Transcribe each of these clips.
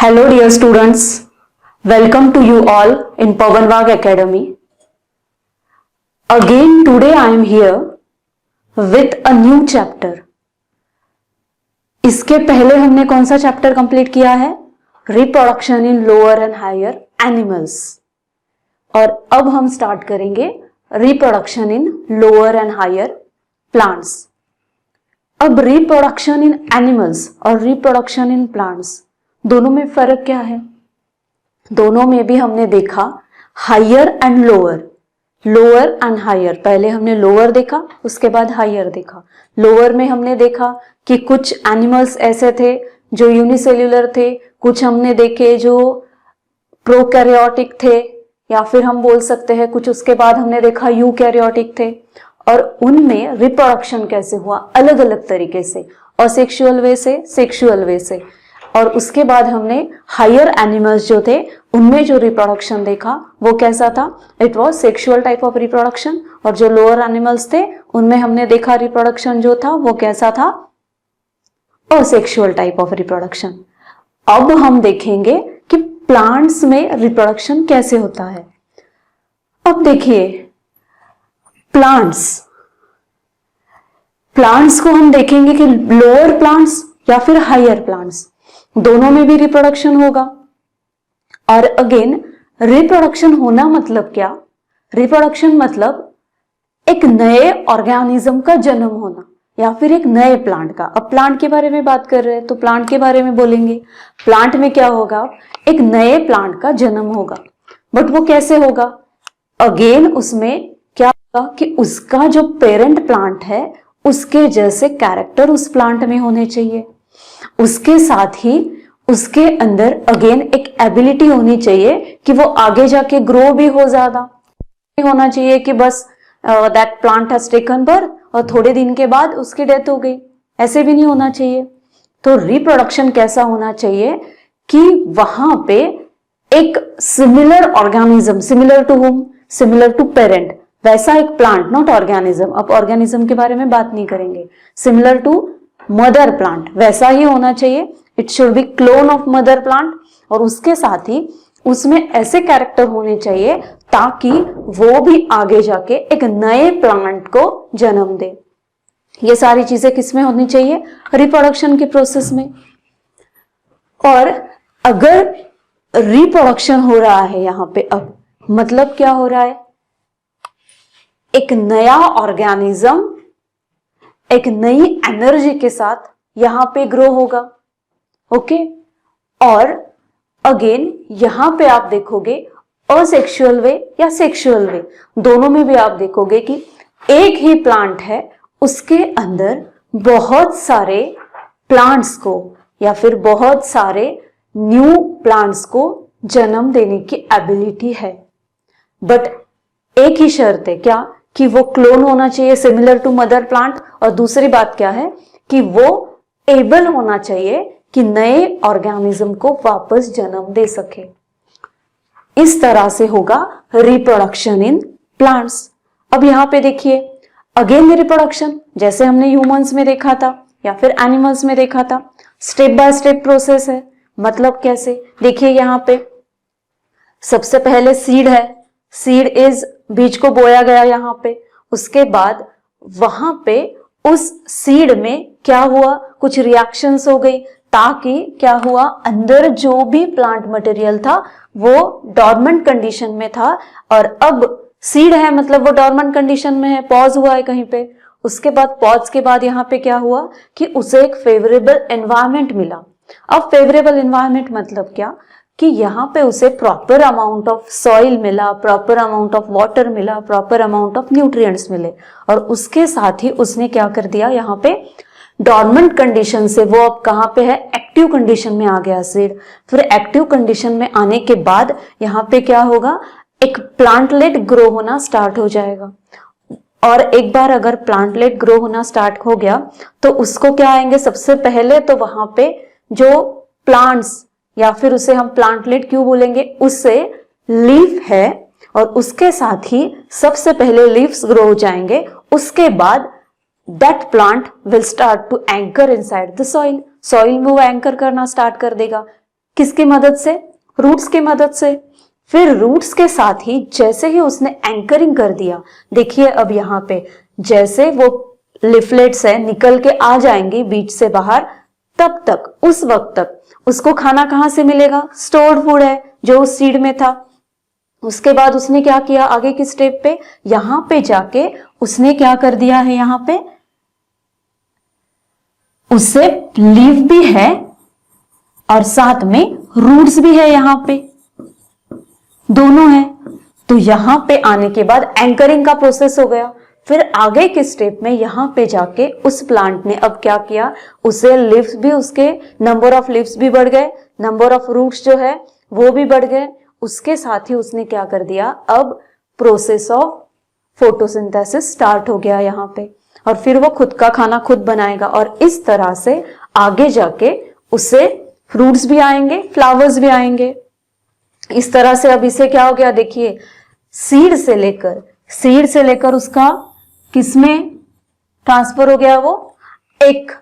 Hello dear students, welcome to you all in Pawan Wagh Academy. Again today I am here with a new chapter. इसके पहले हमने कौन सा chapter complete किया है? Reproduction in lower and higher animals. और अब हम स्टार्ट करेंगे reproduction in lower and higher plants. अब रिप्रोडक्शन इन एनिमल्स और रिप्रोडक्शन इन प्लांट्स दोनों में फर्क क्या है? दोनों में भी हमने देखा higher and lower, lower and higher. पहले हमने लोअर देखा, उसके बाद हायर देखा. लोअर में हमने देखा कि कुछ एनिमल्स ऐसे थे जो यूनिसेल्यूलर थे, कुछ हमने देखे जो प्रोकैरियोटिक थे, या फिर हम बोल सकते हैं कुछ उसके बाद हमने देखा यूकैरियोटिक थे. और उनमें रिप्रोडक्शन कैसे हुआ अलग अलग तरीके से, असेक्सुअल वे से, सेक्सुअल वे से. और उसके बाद हमने हायर एनिमल्स जो थे उनमें जो रिप्रोडक्शन देखा वो कैसा था? It was sexual type of reproduction. और जो लोअर एनिमल्स थे उनमें हमने देखा रिप्रोडक्शन जो था वो कैसा था? Asexual type of reproduction. अब हम देखेंगे कि प्लांट्स में रिप्रोडक्शन कैसे होता है. अब देखिए प्लांट्स को हम देखेंगे कि लोअर प्लांट्स या फिर हायर प्लांट्स दोनों में भी रिप्रोडक्शन होगा. और अगेन रिप्रोडक्शन होना मतलब क्या? रिप्रोडक्शन मतलब एक नए ऑर्गेनिज्म का जन्म होना या फिर एक नए प्लांट का. अब प्लांट के बारे में बात कर रहे हैं तो प्लांट के बारे में बोलेंगे. प्लांट में क्या होगा? एक नए प्लांट का जन्म होगा. बट वो कैसे होगा? अगेन उसमें क्या होगा कि उसका जो पेरेंट प्लांट है उसके जैसे कैरेक्टर उस प्लांट में होने चाहिए. उसके साथ ही उसके अंदर अगेन एक एबिलिटी होनी चाहिए कि वो आगे जाके ग्रो भी हो. ज्यादा नहीं होना चाहिए कि बस that plant has taken birth और थोड़े दिन के बाद उसकी डेथ हो गई, ऐसे भी नहीं होना चाहिए. तो रिप्रोडक्शन कैसा होना चाहिए कि वहां पे एक similar organism, similar to whom, similar to parent, वैसा एक प्लांट, नॉट ऑर्गेनिज्म. अब ऑर्गेनिज्म के बारे में बात नहीं करेंगे. सिमिलर टू मदर प्लांट वैसा ही होना चाहिए. It should be clone of mother plant. और उसके साथ ही उसमें ऐसे कैरेक्टर होने चाहिए ताकि वो भी आगे जाके एक नए प्लांट को जन्म दे. ये सारी चीजें किसमें होनी चाहिए? रिप्रोडक्शन के प्रोसेस में. और अगर रिप्रोडक्शन हो रहा है यहां पे, अब मतलब क्या हो रहा है? एक नया ऑर्गेनिज्म एक नई एनर्जी के साथ यहां पे ग्रो होगा. ओके. और अगेन यहां पे आप देखोगे असेक्सुअल वे या सेक्सुअल वे, दोनों में भी आप देखोगे कि एक ही प्लांट है, उसके अंदर बहुत सारे प्लांट्स को या फिर बहुत सारे न्यू प्लांट्स को जन्म देने की एबिलिटी है. बट एक ही शर्त है, क्या? कि वो क्लोन होना चाहिए सिमिलर टू मदर प्लांट. और दूसरी बात क्या है कि वो एबल होना चाहिए कि नए ऑर्गेनिज्म को वापस जन्म दे सके. इस तरह से होगा रिप्रोडक्शन इन प्लांट्स. अब यहां पे देखिए अगेन रिप्रोडक्शन जैसे हमने ह्यूमंस में देखा था या फिर एनिमल्स में देखा था, स्टेप बाय स्टेप प्रोसेस है. मतलब कैसे? देखिए यहां पे सबसे पहले सीड है. सीड इज, बीज को बोया गया यहां पे. उसके बाद वहां पे उस सीड में क्या हुआ? कुछ रिएक्शंस हो गई, ताकि क्या हुआ? अंदर जो भी प्लांट मटेरियल था वो डॉर्मेंट कंडीशन में था. और अब सीड है मतलब वो डॉर्मेंट कंडीशन में है, पॉज हुआ है कहीं पे. उसके बाद पॉज के बाद यहाँ पे क्या हुआ कि उसे एक फेवरेबल एनवायरमेंट मिला. अब फेवरेबल एनवायरमेंट मतलब क्या? कि यहाँ पे उसे प्रॉपर अमाउंट ऑफ सॉइल मिला, प्रॉपर अमाउंट ऑफ वाटर मिला, प्रॉपर अमाउंट ऑफ न्यूट्रिएंट्स मिले. और उसके साथ ही उसने क्या कर दिया, यहाँ पे डॉर्मेंट कंडीशन से वो अब कहाँ पे है? एक्टिव कंडीशन में आ गया सीड. फिर एक्टिव कंडीशन में आने के बाद यहाँ पे क्या होगा? एक प्लांटलेट ग्रो होना स्टार्ट हो जाएगा. और एक बार अगर प्लांटलेट ग्रो होना स्टार्ट हो गया तो उसको क्या आएंगे? सबसे पहले तो वहां पे जो प्लांट्स, या फिर उसे हम प्लांटलेट क्यों बोलेंगे? उससे लीफ है और उसके साथ ही सबसे पहले लीव्स ग्रो हो जाएंगे. उसके बाद that plant will start to anchor inside the soil. Soil में वो एंकर करना स्टार्ट कर देगा. किसकी मदद से? रूट्स की मदद से। फिर रूट्स के साथ ही जैसे ही उसने एंकरिंग कर दिया, देखिए अब यहाँ पे जैसे वो लिफलेट्स है निकल के आ जाएंगी बीज से बाहर, तब तक उस वक्त तक उसको खाना कहां से मिलेगा? स्टोर्ड फूड है जो उस सीड में था। उसके बाद उसने क्या किया आगे की स्टेप पे? यहां पे जाके उसने क्या कर दिया है, यहां पे उससे लीफ भी है और साथ में रूट्स भी है, यहां पे दोनों है। तो यहां पे आने के बाद एंकरिंग का प्रोसेस हो गया। फिर आगे के स्टेप में यहां पे जाके उस प्लांट ने अब क्या किया, उसे लीव्स भी, उसके नंबर ऑफ लीव्स भी बढ़ गए, नंबर ऑफ रूट्स जो है वो भी बढ़ गए। उसके साथ ही उसने क्या कर दिया, अब प्रोसेस ऑफ फोटोसिंथेसिस स्टार्ट हो गया यहां पे, और फिर वो खुद का खाना खुद बनाएगा। और इस तरह से आगे जाके उससे फ्रूट्स भी आएंगे, फ्लावर्स भी आएंगे। इस तरह से अब इसे क्या हो गया, देखिए सीड से लेकर उसका किसमें ट्रांसफर हो गया, वो एक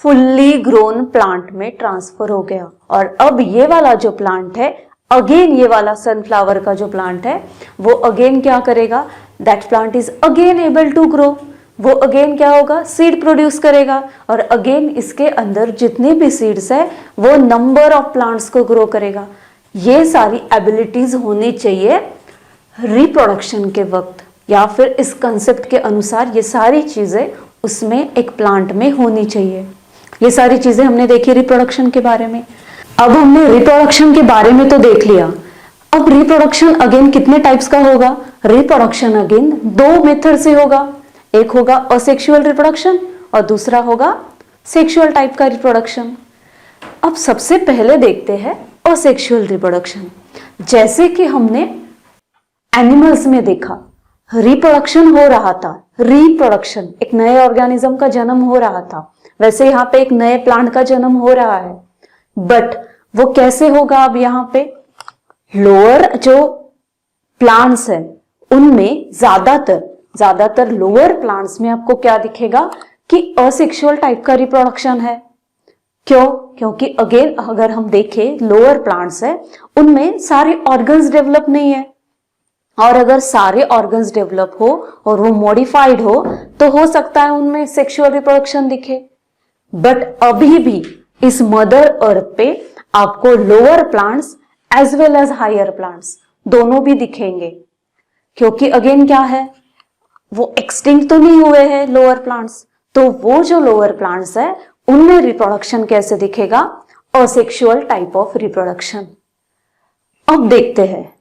फुल्ली ग्रोन प्लांट में ट्रांसफर हो गया। और अब ये वाला जो प्लांट है, अगेन ये वाला सनफ्लावर का जो प्लांट है वो अगेन क्या करेगा, that plant is again able to grow. वो अगेन क्या होगा, सीड प्रोड्यूस करेगा, और अगेन इसके अंदर जितने भी सीड्स है वो नंबर ऑफ प्लांट्स को ग्रो करेगा। ये सारी एबिलिटीज होनी चाहिए रिप्रोडक्शन के वक्त, या फिर इस कंसेप्ट के अनुसार ये सारी चीजें उसमें एक प्लांट में होनी चाहिए। ये सारी चीजें हमने देखी रिप्रोडक्शन के बारे में। अब हमने रिप्रोडक्शन के बारे में तो देख लिया। अब रिप्रोडक्शन अगेन कितने टाइप्स का होगा? रिप्रोडक्शन अगेन दो मेथड से होगा, एक होगा असेक्सुअल रिप्रोडक्शन और दूसरा होगा सेक्सुअल टाइप का रिप्रोडक्शन। अब सबसे पहले देखते हैं असेक्सुअल रिप्रोडक्शन। जैसे कि हमने एनिमल्स में देखा, रिप्रोडक्शन हो रहा था, रिप्रोडक्शन एक नए ऑर्गेनिज्म का जन्म हो रहा था, वैसे यहाँ पे एक नए प्लांट का जन्म हो रहा है। बट वो कैसे होगा? अब यहाँ पे लोअर जो प्लांट्स है उनमें ज्यादातर लोअर प्लांट्स में आपको क्या दिखेगा कि असेक्सुअल टाइप का रिप्रोडक्शन है। क्यों? क्योंकि अगेन अगर हम देखें लोअर प्लांट्स है उनमें सारे ऑर्गन्स डेवलप नहीं है, और अगर सारे ऑर्गन्स डेवलप हो और वो मॉडिफाइड हो हो सकता है उनमें सेक्सुअल रिप्रोडक्शन दिखे। बट अभी भी इस मदर अर्थ पे आपको lower plants as well as higher plants दोनों भी दिखेंगे, क्योंकि अगेन क्या है, वो एक्सटिंक्ट तो नहीं हुए हैं लोअर प्लांट्स। तो वो जो लोअर प्लांट्स है उनमें रिप्रोडक्शन कैसे दिखेगा? Asexual type of reproduction. अब देखते हैं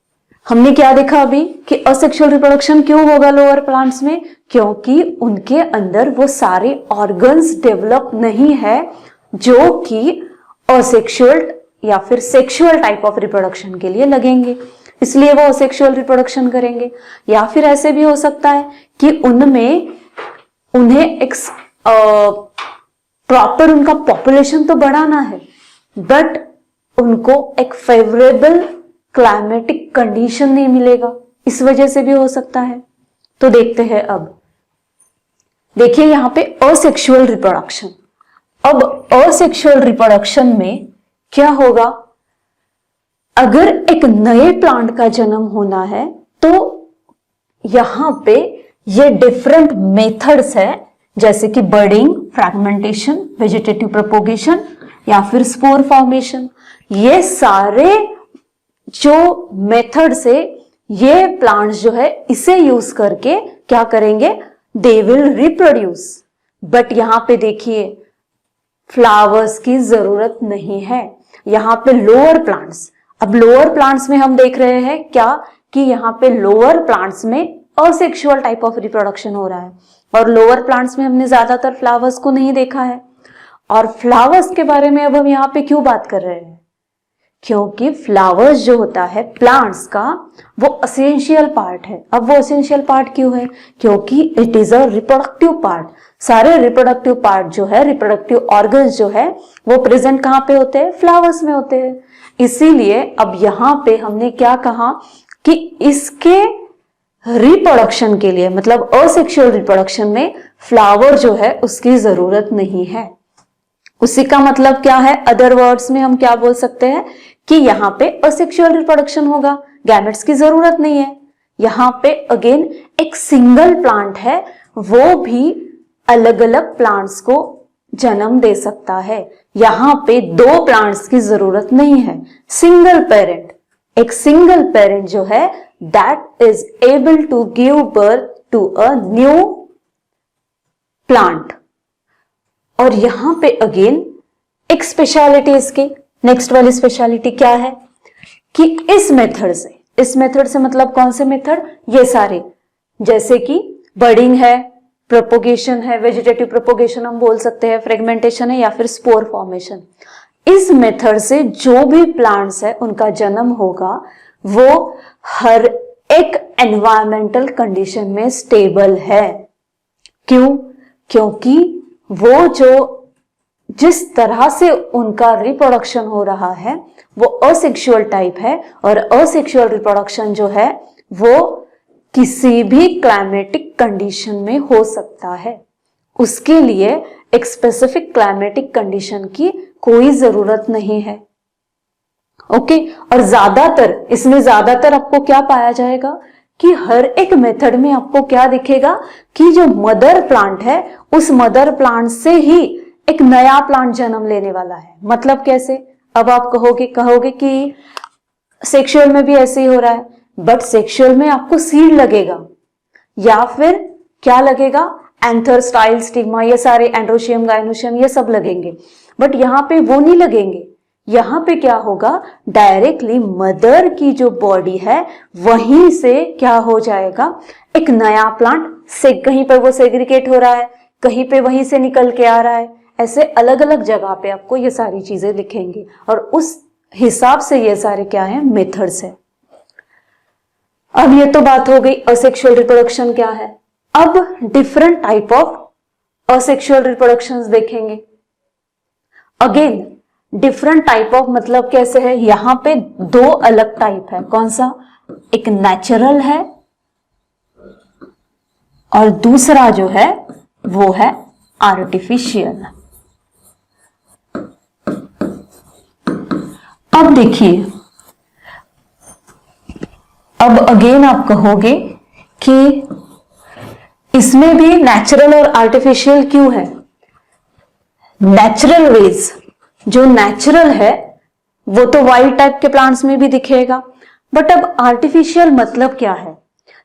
हमने क्या देखा अभी कि असेक्सुअल रिप्रोडक्शन क्यों होगा लोअर प्लांट्स में, क्योंकि उनके अंदर वो सारे ऑर्गन्स डेवलप नहीं है जो कि असेक्सुअल या फिर सेक्सुअल टाइप ऑफ रिप्रोडक्शन के लिए लगेंगे, इसलिए वो असेक्सुअल रिप्रोडक्शन करेंगे। या फिर ऐसे भी हो सकता है कि उन्हें एक प्रॉपर उनका पॉपुलेशन तो बढ़ाना है, बट उनको एक फेवरेबल क्लाइमेटिक कंडीशन नहीं मिलेगा, इस वजह से भी हो सकता है। तो देखते हैं अब, देखिए यहां पे असेक्सुअल रिप्रोडक्शन। अब असेक्सुअल रिप्रोडक्शन में क्या होगा, अगर एक नए प्लांट का जन्म होना है तो यहां पे ये डिफरेंट मेथड्स है, जैसे कि बर्डिंग, फ्रैगमेंटेशन, वेजिटेटिव प्रोपोगेशन या फिर स्पोर फॉर्मेशन। ये सारे जो मेथड्स है ये प्लांट्स जो है इसे यूज करके क्या करेंगे, दे विल रिप्रोड्यूस। बट यहां पे देखिए फ्लावर्स की जरूरत नहीं है, यहां पे लोअर प्लांट्स। अब लोअर प्लांट्स में हम देख रहे हैं क्या कि यहां पे लोअर प्लांट्स में असेक्सुअल टाइप ऑफ रिप्रोडक्शन हो रहा है, और लोअर प्लांट्स में हमने ज्यादातर फ्लावर्स को नहीं देखा है। और फ्लावर्स के बारे में अब हम यहाँ पे क्यों बात कर रहे हैं, क्योंकि फ्लावर्स जो होता है प्लांट्स का वो एसेंशियल पार्ट है। अब वो एसेंशियल पार्ट क्यों है, क्योंकि it is a reproductive part. सारे रिप्रोडक्टिव पार्ट जो है, रिप्रोडक्टिव ऑर्गन्स जो है वो प्रेजेंट कहां पे होते हैं, फ्लावर्स में होते हैं। इसीलिए अब यहां पे हमने क्या कहा कि इसके रिप्रोडक्शन के लिए, मतलब असेक्सुअल रिप्रोडक्शन में फ्लावर जो है उसकी जरूरत नहीं है, उसी का मतलब क्या है, अदर वर्ड्स में हम क्या बोल सकते हैं कि यहाँ पे असेक्सुअल रिप्रोडक्शन होगा, गैमेट्स की जरूरत नहीं है। यहाँ पे अगेन एक सिंगल प्लांट है, वो भी अलग अलग प्लांट्स को जन्म दे सकता है। यहाँ पे दो प्लांट्स की जरूरत नहीं है, सिंगल पेरेंट, एक सिंगल पेरेंट जो है that is able to give birth to a new plant. और यहां पे अगेन एक स्पेशलिटी इसकी, नेक्स्ट वाली स्पेशलिटी क्या है कि इस मेथड से मतलब कौन से मेथड, ये सारे, जैसे कि बर्डिंग है, प्रोपोगेशन है, वेजिटेटिव प्रोपोगेशन हम बोल सकते हैं, फ्रेगमेंटेशन है, या फिर स्पोर फॉर्मेशन। इस मेथड से जो भी प्लांट्स है उनका जन्म होगा वो हर एक एनवायरमेंटल कंडीशन में स्टेबल है। क्यों? क्योंकि वो जो जिस तरह से उनका रिप्रोडक्शन हो रहा है वो असेक्सुअल टाइप है, और असेक्सुअल रिप्रोडक्शन जो है वो किसी भी क्लाइमेटिक कंडीशन में हो सकता है। उसके लिए एक स्पेसिफिक क्लाइमेटिक कंडीशन की कोई जरूरत नहीं है। ओके, और इसमें ज्यादातर आपको क्या पाया जाएगा कि हर एक मेथड में आपको क्या दिखेगा कि जो मदर प्लांट है उस मदर प्लांट से ही एक नया प्लांट जन्म लेने वाला है। मतलब कैसे? अब आप कहोगे कि सेक्सुअल में भी ऐसे ही हो रहा है, बट सेक्सुअल में आपको सीड लगेगा या फिर क्या लगेगा, एंथर, स्टाइल, स्टिग्मा, ये सारे, एंड्रोशियम, गाइनोशियम, ये सब लगेंगे। बट यहां पे वो नहीं लगेंगे। यहां पे क्या होगा, डायरेक्टली मदर की जो बॉडी है वहीं से क्या हो जाएगा, एक नया प्लांट से, कहीं पर वो सेग्रीगेट हो रहा है, कहीं पे वहीं से निकल के आ रहा है, ऐसे अलग अलग जगह पे आपको ये सारी चीजें दिखेंगी। और उस हिसाब से ये सारे क्या है, मेथड्स है। अब ये तो बात हो गई असेक्सुअल रिप्रोडक्शन क्या है। अब different type of asexual reproductions देखेंगे। अगेन डिफरेंट टाइप ऑफ मतलब कैसे है, यहां पे दो अलग टाइप है। कौन सा? एक नेचुरल है और दूसरा जो है वो है आर्टिफिशियल। अब देखिए, अब अगेन आप कहोगे कि इसमें भी नेचुरल और आर्टिफिशियल क्यों है। नेचुरल वेज, जो नेचुरल है वो तो वाइल्ड टाइप के प्लांट्स में भी दिखेगा, बट अब आर्टिफिशियल मतलब क्या है।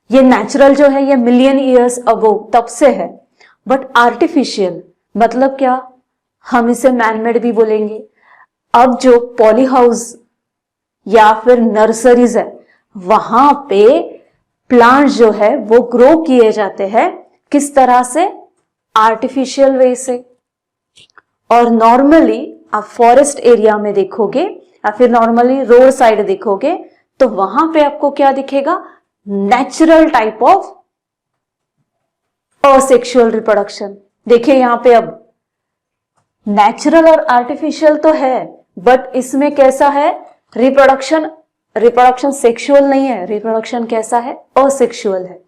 ये नेचुरल जो है ये मिलियन ईयर्स अगो तब से है, बट आर्टिफिशियल मतलब क्या, हम इसे मैनमेड भी बोलेंगे। अब जो पॉली हाउस या फिर नर्सरीज है वहां पे प्लांट्स जो है वो ग्रो किए जाते हैं किस तरह से, आर्टिफिशियल वे से। और नॉर्मली आप फॉरेस्ट एरिया में देखोगे या फिर नॉर्मली रोड साइड देखोगे तो वहां पे आपको क्या दिखेगा, natural type of asexual reproduction. देखिए यहां पे अब नेचुरल और आर्टिफिशियल तो है, बट इसमें कैसा है, रिप्रोडक्शन सेक्सुअल नहीं है, रिप्रोडक्शन कैसा है, असेक्सुअल है।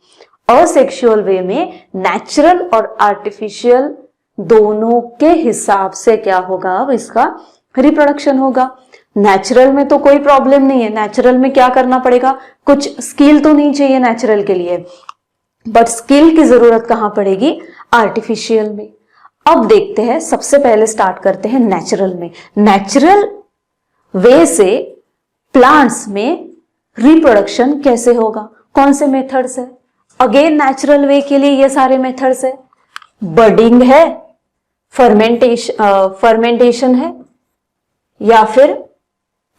असेक्सुअल वे में नेचुरल और आर्टिफिशियल दोनों के हिसाब से क्या होगा, अब इसका रिप्रोडक्शन होगा। नेचुरल में तो कोई प्रॉब्लम नहीं है, नेचुरल में क्या करना पड़ेगा, कुछ स्किल तो नहीं चाहिए नेचुरल के लिए, बट स्किल की जरूरत कहां पड़ेगी, आर्टिफिशियल में। अब देखते हैं, सबसे पहले स्टार्ट करते हैं नेचुरल में। नेचुरल वे से प्लांट्स में रिप्रोडक्शन कैसे होगा, कौन से मेथड्स है। अगेन नेचुरल वे के लिए ये सारे मेथड्स है, बर्डिंग है, फर्मेंटेशन है, या फिर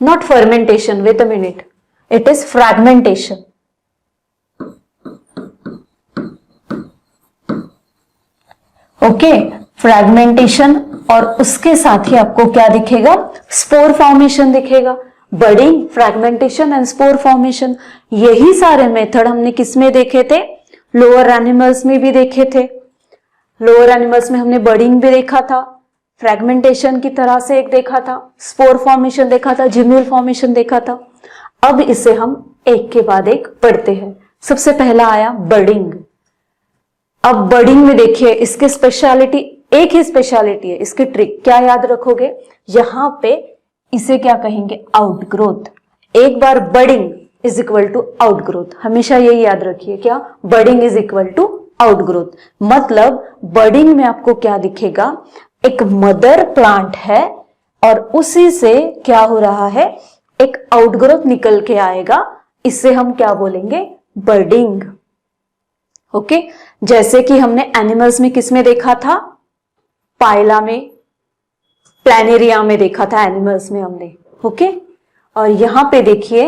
not fermentation, wait a minute, it is fragmentation. Okay, fragmentation, और उसके साथ ही आपको क्या दिखेगा, स्पोर फॉर्मेशन दिखेगा। बर्डिंग, फ्रैगमेंटेशन एंड स्पोर फॉर्मेशन, यही सारे मेथड हमने किसमें देखे थे, लोअर एनिमल्स में भी देखे थे। लोअर एनिमल्स में हमने बर्डिंग भी देखा था, फ्रैगमेंटेशन की तरह से एक देखा था, स्पोर फॉर्मेशन देखा था, जिम्यूल फॉर्मेशन देखा था। अब इसे हम एक के बाद एक पढ़ते हैं। सबसे पहला आया बर्डिंग। अब बर्डिंग में देखिए इसकी स्पेशलिटी, एक ही स्पेशलिटी है, इसकी ट्रिक क्या याद रखोगे, यहां पे इसे क्या कहेंगे, आउटग्रोथ। एक बार बर्डिंग इज इक्वल टू आउटग्रोथ, हमेशा यही याद रखिए, क्या, budding is equal to outgrowth. मतलब बर्डिंग में आपको क्या दिखेगा, एक मदर प्लांट है और उसी से क्या हो रहा है, एक आउटग्रोथ निकल के आएगा, इससे हम क्या बोलेंगे, बर्डिंग। ओके, जैसे कि हमने एनिमल्स में किस में देखा था, पायला में, प्लानेरिया में देखा था एनिमल्स में हमने। ओके, और यहां पे देखिए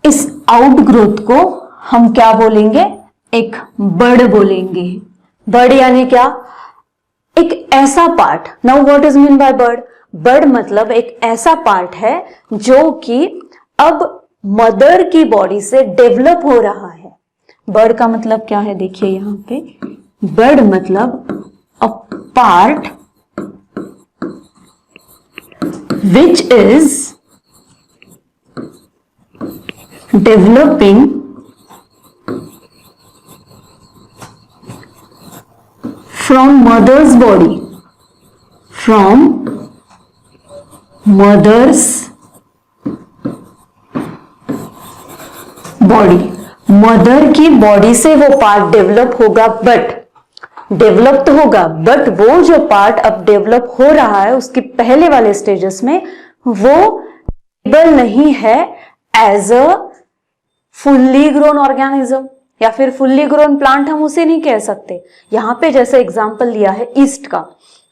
इस आउटग्रोथ को हम क्या बोलेंगे, एक बर्ड बोलेंगे। बर्ड यानी क्या, एक ऐसा part. Now what is mean by bird, bird मतलब एक ऐसा पार्ट है जो कि अब मदर की बॉडी से डेवलप हो रहा है। बर्ड का मतलब क्या है, देखिए यहां पे, बर्ड मतलब a part which is developing from mother's body, from mother's body. Mother की बॉडी से वो पार्ट डेवलप होगा, बट डेवलप तो होगा, बट वो जो पार्ट अब डेवलप हो रहा है उसके पहले वाले स्टेजेस में वो एबल नहीं है as a fully grown organism या फिर फुल्ली ग्रोन प्लांट, हम उसे नहीं कह सकते। यहां पे जैसे एग्जांपल लिया है ईस्ट का,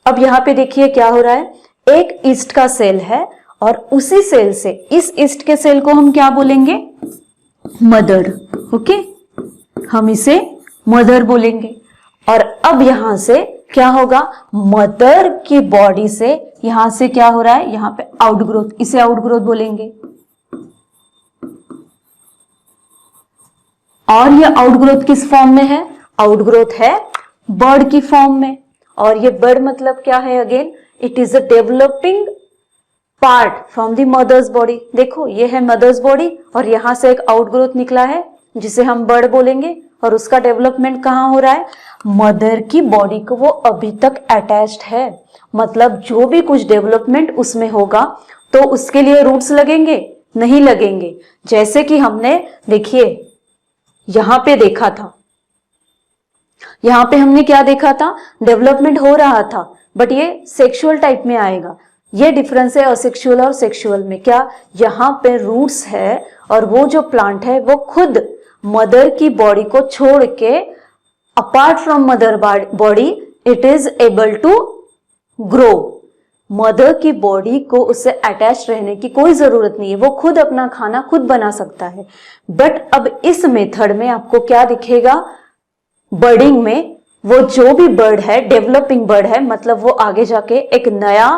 अब यहां पे देखिए क्या हो रहा है, एक ईस्ट का सेल है और उसी सेल से, इस ईस्ट के सेल को हम क्या बोलेंगे, मदर। ओके, हम इसे मदर बोलेंगे। और अब यहां से क्या होगा, मदर की बॉडी से यहां से क्या हो रहा है, यहां पे आउटग्रोथ, इसे आउटग्रोथ बोलेंगे। और ये आउटग्रोथ किस फॉर्म में है, आउटग्रोथ है बर्ड की फॉर्म में। और ये बर्ड मतलब क्या है, again it is a developing part from the mother's body. देखो ये है मदर्स बॉडी और यहां से एक आउटग्रोथ निकला है जिसे हम बर्ड बोलेंगे, और उसका डेवलपमेंट कहां हो रहा है, मदर की बॉडी को वो अभी तक अटैच्ड है। मतलब जो भी कुछ डेवलपमेंट उसमें होगा तो उसके लिए रूट्स लगेंगे, नहीं लगेंगे। जैसे कि हमने देखिए यहां पे देखा था, यहां पे हमने क्या देखा था, डेवलपमेंट हो रहा था, बट ये सेक्सुअल टाइप में आएगा। ये डिफरेंस है असेक्सुअल और सेक्सुअल में, क्या, यहां पे रूट्स है और वो जो प्लांट है वो खुद मदर की बॉडी को छोड़ के, apart from mother body, it is able to grow. Mother की बॉडी को उससे अटैच रहने की कोई जरूरत नहीं है, वो खुद अपना खाना खुद बना सकता है। बट अब इस मेथड में आपको क्या दिखेगा, बर्डिंग में वो जो भी बर्ड है डेवलपिंग बर्ड है, मतलब वो आगे जाके एक नया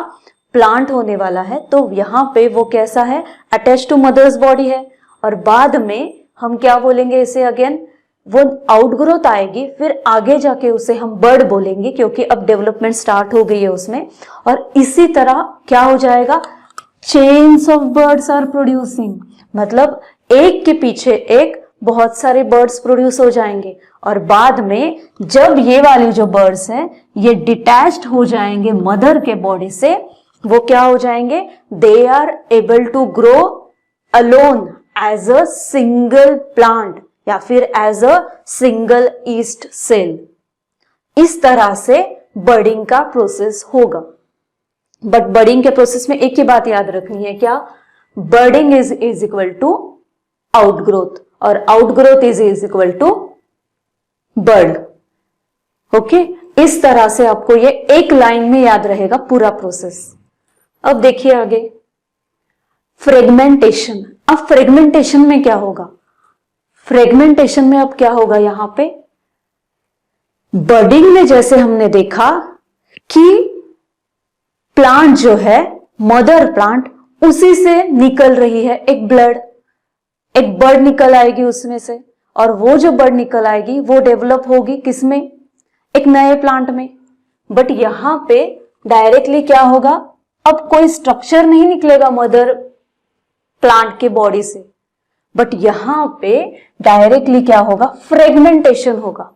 प्लांट होने वाला है, तो यहां पे वो कैसा है, अटैच टू मदर्स बॉडी है। और बाद में हम क्या बोलेंगे इसे, अगेन वो आउटग्रोथ आएगी, फिर आगे जाके उसे हम बर्ड बोलेंगे क्योंकि अब डेवलपमेंट स्टार्ट हो गई है उसमें। और इसी तरह क्या हो जाएगा, chains of birds are producing, मतलब एक के पीछे एक बहुत सारे बर्ड्स प्रोड्यूस हो जाएंगे। और बाद में जब ये वाले जो बर्ड्स हैं ये डिटैच्ड हो जाएंगे मदर के बॉडी से, वो क्या हो जाएंगे, they are able to grow alone as a single plant या फिर as a single yeast cell. इस तरह से बर्डिंग का प्रोसेस होगा। बट बर्डिंग के प्रोसेस में एक ही बात याद रखनी है, क्या, budding is equal to outgrowth और outgrowth is equal to bud. Okay, इस तरह से आपको ये एक लाइन में याद रहेगा पूरा प्रोसेस। अब देखिए आगे फ्रेगमेंटेशन। अब फ्रेगमेंटेशन में क्या होगा, फ्रेगमेंटेशन में अब क्या होगा, यहां पे बर्डिंग में जैसे हमने देखा कि प्लांट जो है मदर प्लांट, उसी से निकल रही है एक ब्लड, एक बर्ड निकल आएगी उसमें से, और वो जो बर्ड निकल आएगी वो डेवलप होगी किसमें, एक नए प्लांट में। बट यहां पे डायरेक्टली क्या होगा, अब कोई स्ट्रक्चर नहीं निकलेगा मदर प्लांट के बॉडी से, बट यहां पे डायरेक्टली क्या होगा, फ्रेगमेंटेशन होगा।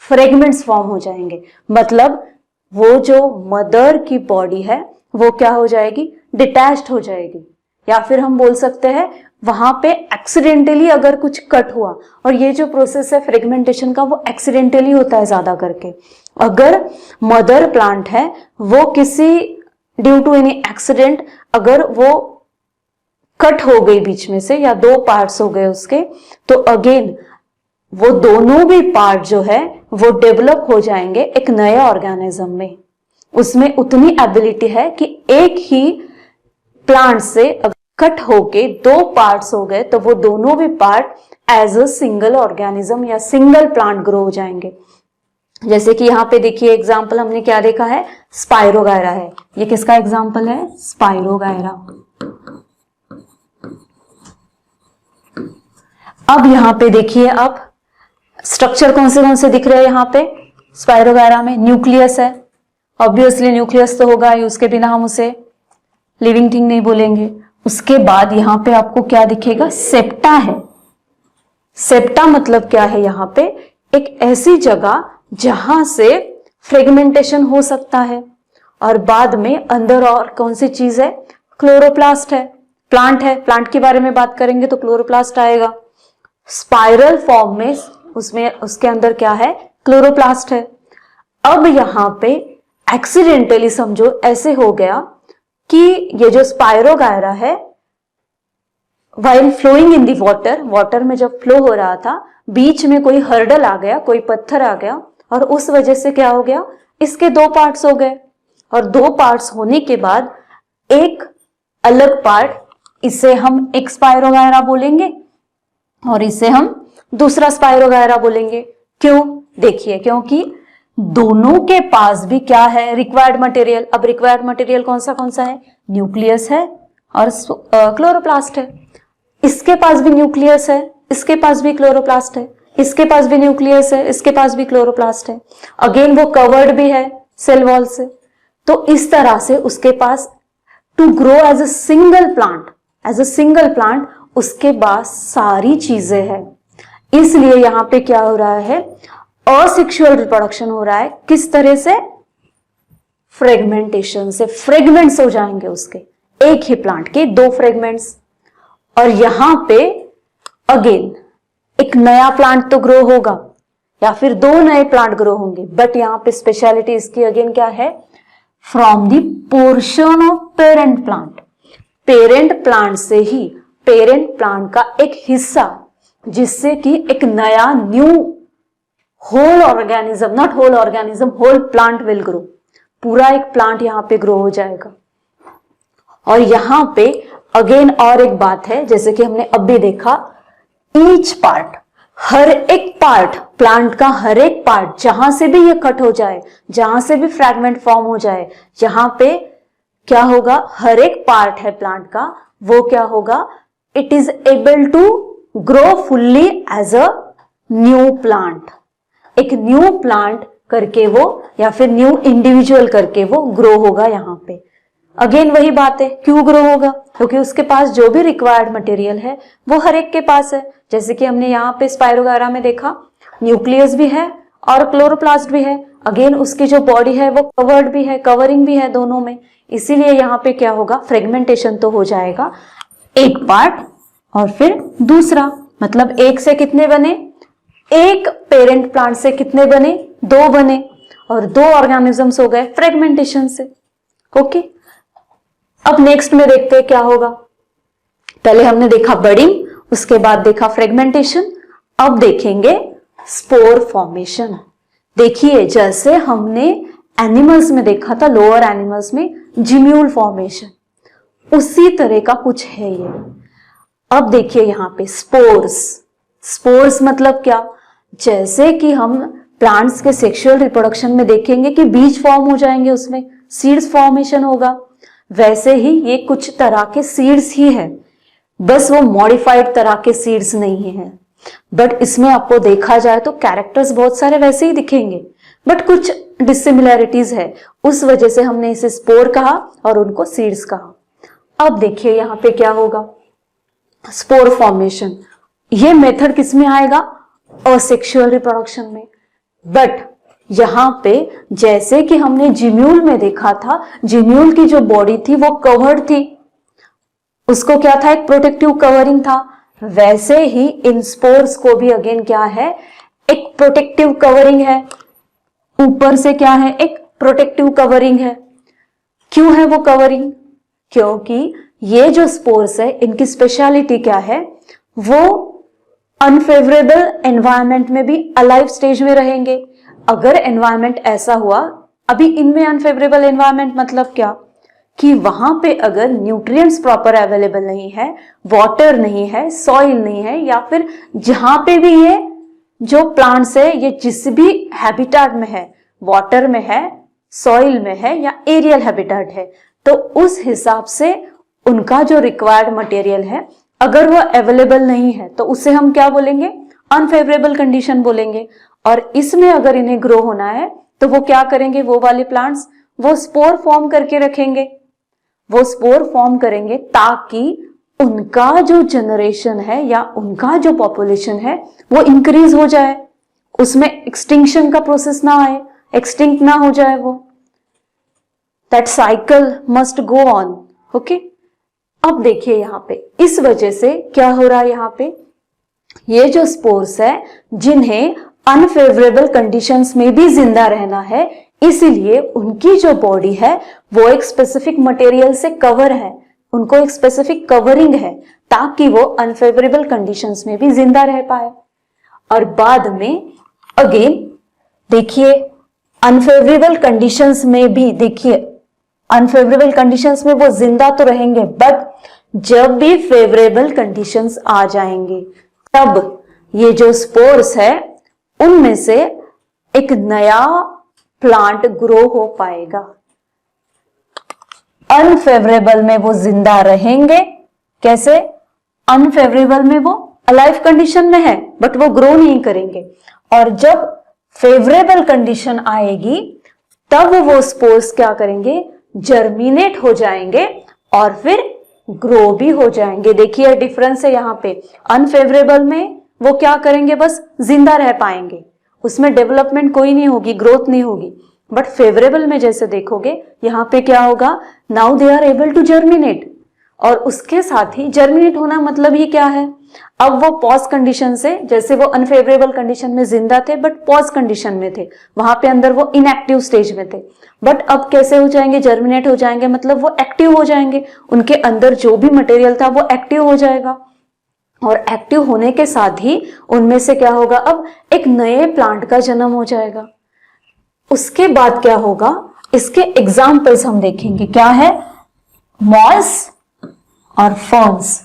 फ्रेगमेंट्स फॉर्म हो जाएंगे। मतलब वो जो मदर की बॉडी है वो क्या हो जाएगी, डिटैच्ड हो जाएगी। या फिर हम बोल सकते हैं वहां पे एक्सीडेंटली अगर कुछ कट हुआ, और ये जो प्रोसेस है फ्रेगमेंटेशन का वो एक्सीडेंटली होता है ज्यादा करके। अगर मदर प्लांट है वो किसी ड्यू टू एनी एक्सीडेंट अगर वो कट हो गई बीच में से या दो पार्ट्स हो गए उसके, तो अगेन वो दोनों भी पार्ट जो है वो डेवलप हो जाएंगे एक नए ऑर्गेनिज्म में। उसमें उतनी एबिलिटी है कि एक ही प्लांट से कट होके दो पार्ट्स हो गए तो वो दोनों भी part as a single organism या सिंगल प्लांट ग्रो हो जाएंगे। जैसे कि यहाँ पे देखिए एग्जाम्पल हमने क्या देखा है, स्पाइरोगायरा है। ये किसका एग्जाम्पल है, स्पाइरोगायरा। अब यहाँ पे देखिए, अब स्ट्रक्चर कौन से दिख रहे हैं यहाँ पे स्पाइरोगायरा में, न्यूक्लियस है। ऑब्वियसली न्यूक्लियस तो होगा ही, उसके बिना हम उसे लिविंग थिंग नहीं बोलेंगे। उसके बाद यहाँ पे आपको क्या दिखेगा, सेप्टा है। सेप्टा मतलब क्या है, यहाँ पे एक ऐसी जगह जहां से फ्रेगमेंटेशन हो सकता है। और बाद में अंदर और कौन सी चीज है, क्लोरोप्लास्ट है, प्लांट है। प्लांट के बारे में बात करेंगे तो क्लोरोप्लास्ट आएगा। स्पाइरल फॉर्म में उसमें उसके अंदर क्या है, क्लोरोप्लास्ट है। अब यहां पे एक्सीडेंटली समझो ऐसे हो गया कि ये जो स्पाइरोगायरा है while flowing in the water में जब फ्लो हो रहा था, बीच में कोई हर्डल आ गया, कोई पत्थर आ गया, और उस वजह से क्या हो गया, इसके दो पार्ट्स हो गए। और दो पार्ट्स होने के बाद एक अलग पार्ट, इसे हम एक स्पाइरोगायरा बोलेंगे और इसे हम दूसरा स्पाइरोगायरा बोलेंगे। क्यों, देखिए क्योंकि दोनों के पास भी क्या है, रिक्वायर्ड मटेरियल। अब रिक्वायर्ड मटेरियल कौन सा है, न्यूक्लियस है और क्लोरोप्लास्ट है। इसके पास भी न्यूक्लियस है, इसके पास भी क्लोरोप्लास्ट है, इसके पास भी न्यूक्लियस है, इसके पास भी क्लोरोप्लास्ट है। अगेन वो कवर्ड भी है सेल वॉल से। तो इस तरह से उसके पास to grow as a single plant उसके पास सारी चीजें हैं। इसलिए यहां पे क्या हो रहा है, असेक्सुअल रिप्रोडक्शन हो रहा है। किस तरह से, फ्रेगमेंटेशन से। फ्रेगमेंट्स हो जाएंगे उसके, एक ही प्लांट के दो फ्रेगमेंट्स। और यहां पे अगेन एक नया प्लांट तो ग्रो होगा या फिर दो नए प्लांट ग्रो होंगे। बट यहां पे स्पेशलिटी इसकी अगेन क्या है, from the portion of parent plant. Parent plant से ही, पेरेंट प्लांट का एक हिस्सा, जिससे कि एक नया new whole organism, not whole organism, whole plant will grow. पूरा एक प्लांट यहां पे ग्रो हो जाएगा। और यहां पे अगेन और एक बात है, जैसे कि हमने अब भी देखा, ईच पार्ट, हर एक पार्ट, प्लांट का हर एक पार्ट जहां से भी ये कट हो जाए, जहां से भी फ्रैगमेंट फॉर्म हो जाए, यहां पे क्या होगा, हर एक पार्ट है प्लांट का, वो क्या होगा, it is able to grow fully as a new plant. एक न्यू प्लांट करके वो, या फिर न्यू इंडिविजुअल करके वो ग्रो होगा। यहां पे अगेन वही बात है, क्यों ग्रो होगा, क्योंकि उसके पास जो भी रिक्वायर्ड मटेरियल है वो हर एक के पास है। जैसे कि हमने यहाँ पे स्पाइरोगायरा में देखा, न्यूक्लियस भी है और क्लोरोप्लास्ट भी है। अगेन उसकी जो बॉडी है वो कवर्ड भी है, कवरिंग भी है दोनों में। इसीलिए यहाँ पे क्या होगा, फ्रेगमेंटेशन तो हो जाएगा, एक पार्ट और फिर दूसरा। मतलब एक से कितने बने, एक पेरेंट प्लांट से कितने बने, दो बने, और दो ऑर्गेनिजम्स हो गए फ्रेगमेंटेशन से। ओके, अब नेक्स्ट में देखते हैं क्या होगा। पहले हमने देखा बडिंग, उसके बाद देखा फ्रेगमेंटेशन, अब देखेंगे स्पोर फॉर्मेशन। देखिए जैसे हमने एनिमल्स में देखा था, लोअर एनिमल्स में जिम्यूल फॉर्मेशन, उसी तरह का कुछ है ये। अब देखिए यहां पे स्पोर्स। स्पोर्स मतलब क्या, जैसे कि हम प्लांट्स के सेक्सुअल रिप्रोडक्शन में देखेंगे कि बीज फॉर्म हो जाएंगे, उसमें सीड्स फॉर्मेशन होगा, वैसे ही ये कुछ तरह के सीड्स ही है, बस वो मॉडिफाइड तरह के सीड्स नहीं है। बट इसमें आपको देखा जाए तो कैरेक्टर्स बहुत सारे वैसे ही दिखेंगे, बट कुछ डिसिमिलैरिटीज है, उस वजह से हमने इसे स्पोर कहा और उनको सीड्स कहा। अब देखिए यहां पे क्या होगा, स्पोर फॉर्मेशन। ये मेथड किस में आएगा, असेक्सुअल रिप्रोडक्शन में। बट यहां पे जैसे कि हमने जिम्यूल में देखा था, जिम्यूल की जो बॉडी थी वो कवर्ड थी, उसको क्या था, एक प्रोटेक्टिव कवरिंग था। वैसे ही इन स्पोर्स को भी अगेन क्या है, एक प्रोटेक्टिव कवरिंग है, ऊपर से क्या है, एक प्रोटेक्टिव कवरिंग है। क्यों है वो कवरिंग? क्योंकि ये जो स्पोर्स है इनकी स्पेशलिटी क्या है, वो अनफेवरेबल एनवायरमेंट में भी अलाइव स्टेज में रहेंगे। अगर एनवायरमेंट ऐसा हुआ, अभी इनमें अनफेवरेबल एनवायरमेंट मतलब क्या, कि वहां पे अगर न्यूट्रिएंट्स प्रॉपर अवेलेबल नहीं है, वाटर नहीं है, सॉइल नहीं है, या फिर जहां पे भी ये जो प्लांट्स है ये जिस भी हैबिटेट में है, वाटर में है, सॉइल में है या एरियल हैबिटेट है, तो उस हिसाब से उनका जो रिक्वायर्ड मटेरियल है अगर वो अवेलेबल नहीं है तो उसे हम क्या बोलेंगे, अनफेवरेबल कंडीशन बोलेंगे। और इसमें अगर इन्हें ग्रो होना है तो वो क्या करेंगे, वो वाले प्लांट्स वो स्पोर फॉर्म करके रखेंगे, वो स्पोर फॉर्म करेंगे ताकि उनका जो जनरेशन है या उनका जो पॉपुलेशन है वो इंक्रीज हो जाए, उसमें एक्सटिंक्शन का प्रोसेस ना आए, एक्सटिंक्ट ना हो जाए वो, that cycle must go on. Okay, अब देखिए यहां पे इस वजह से क्या हो रहा है, यहां पे ये जो स्पोर्स है जिन्हें अनफेवरेबल कंडीशंस में भी जिंदा रहना है, इसीलिए उनकी जो बॉडी है वो एक स्पेसिफिक मटेरियल से कवर है, उनको एक स्पेसिफिक कवरिंग है ताकि वो अनफेवरेबल कंडीशंस में भी जिंदा रह पाए। और बाद में अगेन देखिए अनफेवरेबल कंडीशंस में भी, देखिए अनफेवरेबल कंडीशंस में वो जिंदा तो रहेंगे, बट जब भी फेवरेबल कंडीशंस आ जाएंगे तब ये जो स्पोर्स है उनमें से एक नया प्लांट ग्रो हो पाएगा। अनफेवरेबल में वो जिंदा रहेंगे, कैसे, अनफेवरेबल में वो अलाइव कंडीशन में है बट वो ग्रो नहीं करेंगे, और जब फेवरेबल कंडीशन आएगी तब वो स्पोर्स क्या करेंगे, जर्मिनेट हो जाएंगे और फिर ग्रो भी हो जाएंगे। देखिए डिफरेंस है यहां पे, अनफेवरेबल में वो क्या करेंगे, बस जिंदा रह पाएंगे, उसमें डेवलपमेंट कोई नहीं होगी, ग्रोथ नहीं होगी। बट फेवरेबल में जैसे देखोगे यहां पे क्या होगा, now they are able to germinate, और उसके साथ ही जर्मिनेट होना मतलब ये क्या है, अब वो पॉज कंडीशन से, जैसे वो अनफेवरेबल कंडीशन में जिंदा थे बट पॉज कंडीशन में थे, वहां पे अंदर वो इनएक्टिव स्टेज में थे, बट अब कैसे हो जाएंगे, जर्मिनेट हो जाएंगे, मतलब वो एक्टिव हो जाएंगे, उनके अंदर जो भी मटेरियल था वो एक्टिव हो जाएगा, और एक्टिव होने के साथ ही उनमें से क्या होगा, अब एक नए प्लांट का जन्म हो जाएगा। उसके बाद क्या होगा, इसके एग्जाम्पल्स हम देखेंगे, क्या है, मॉस और फर्न्स,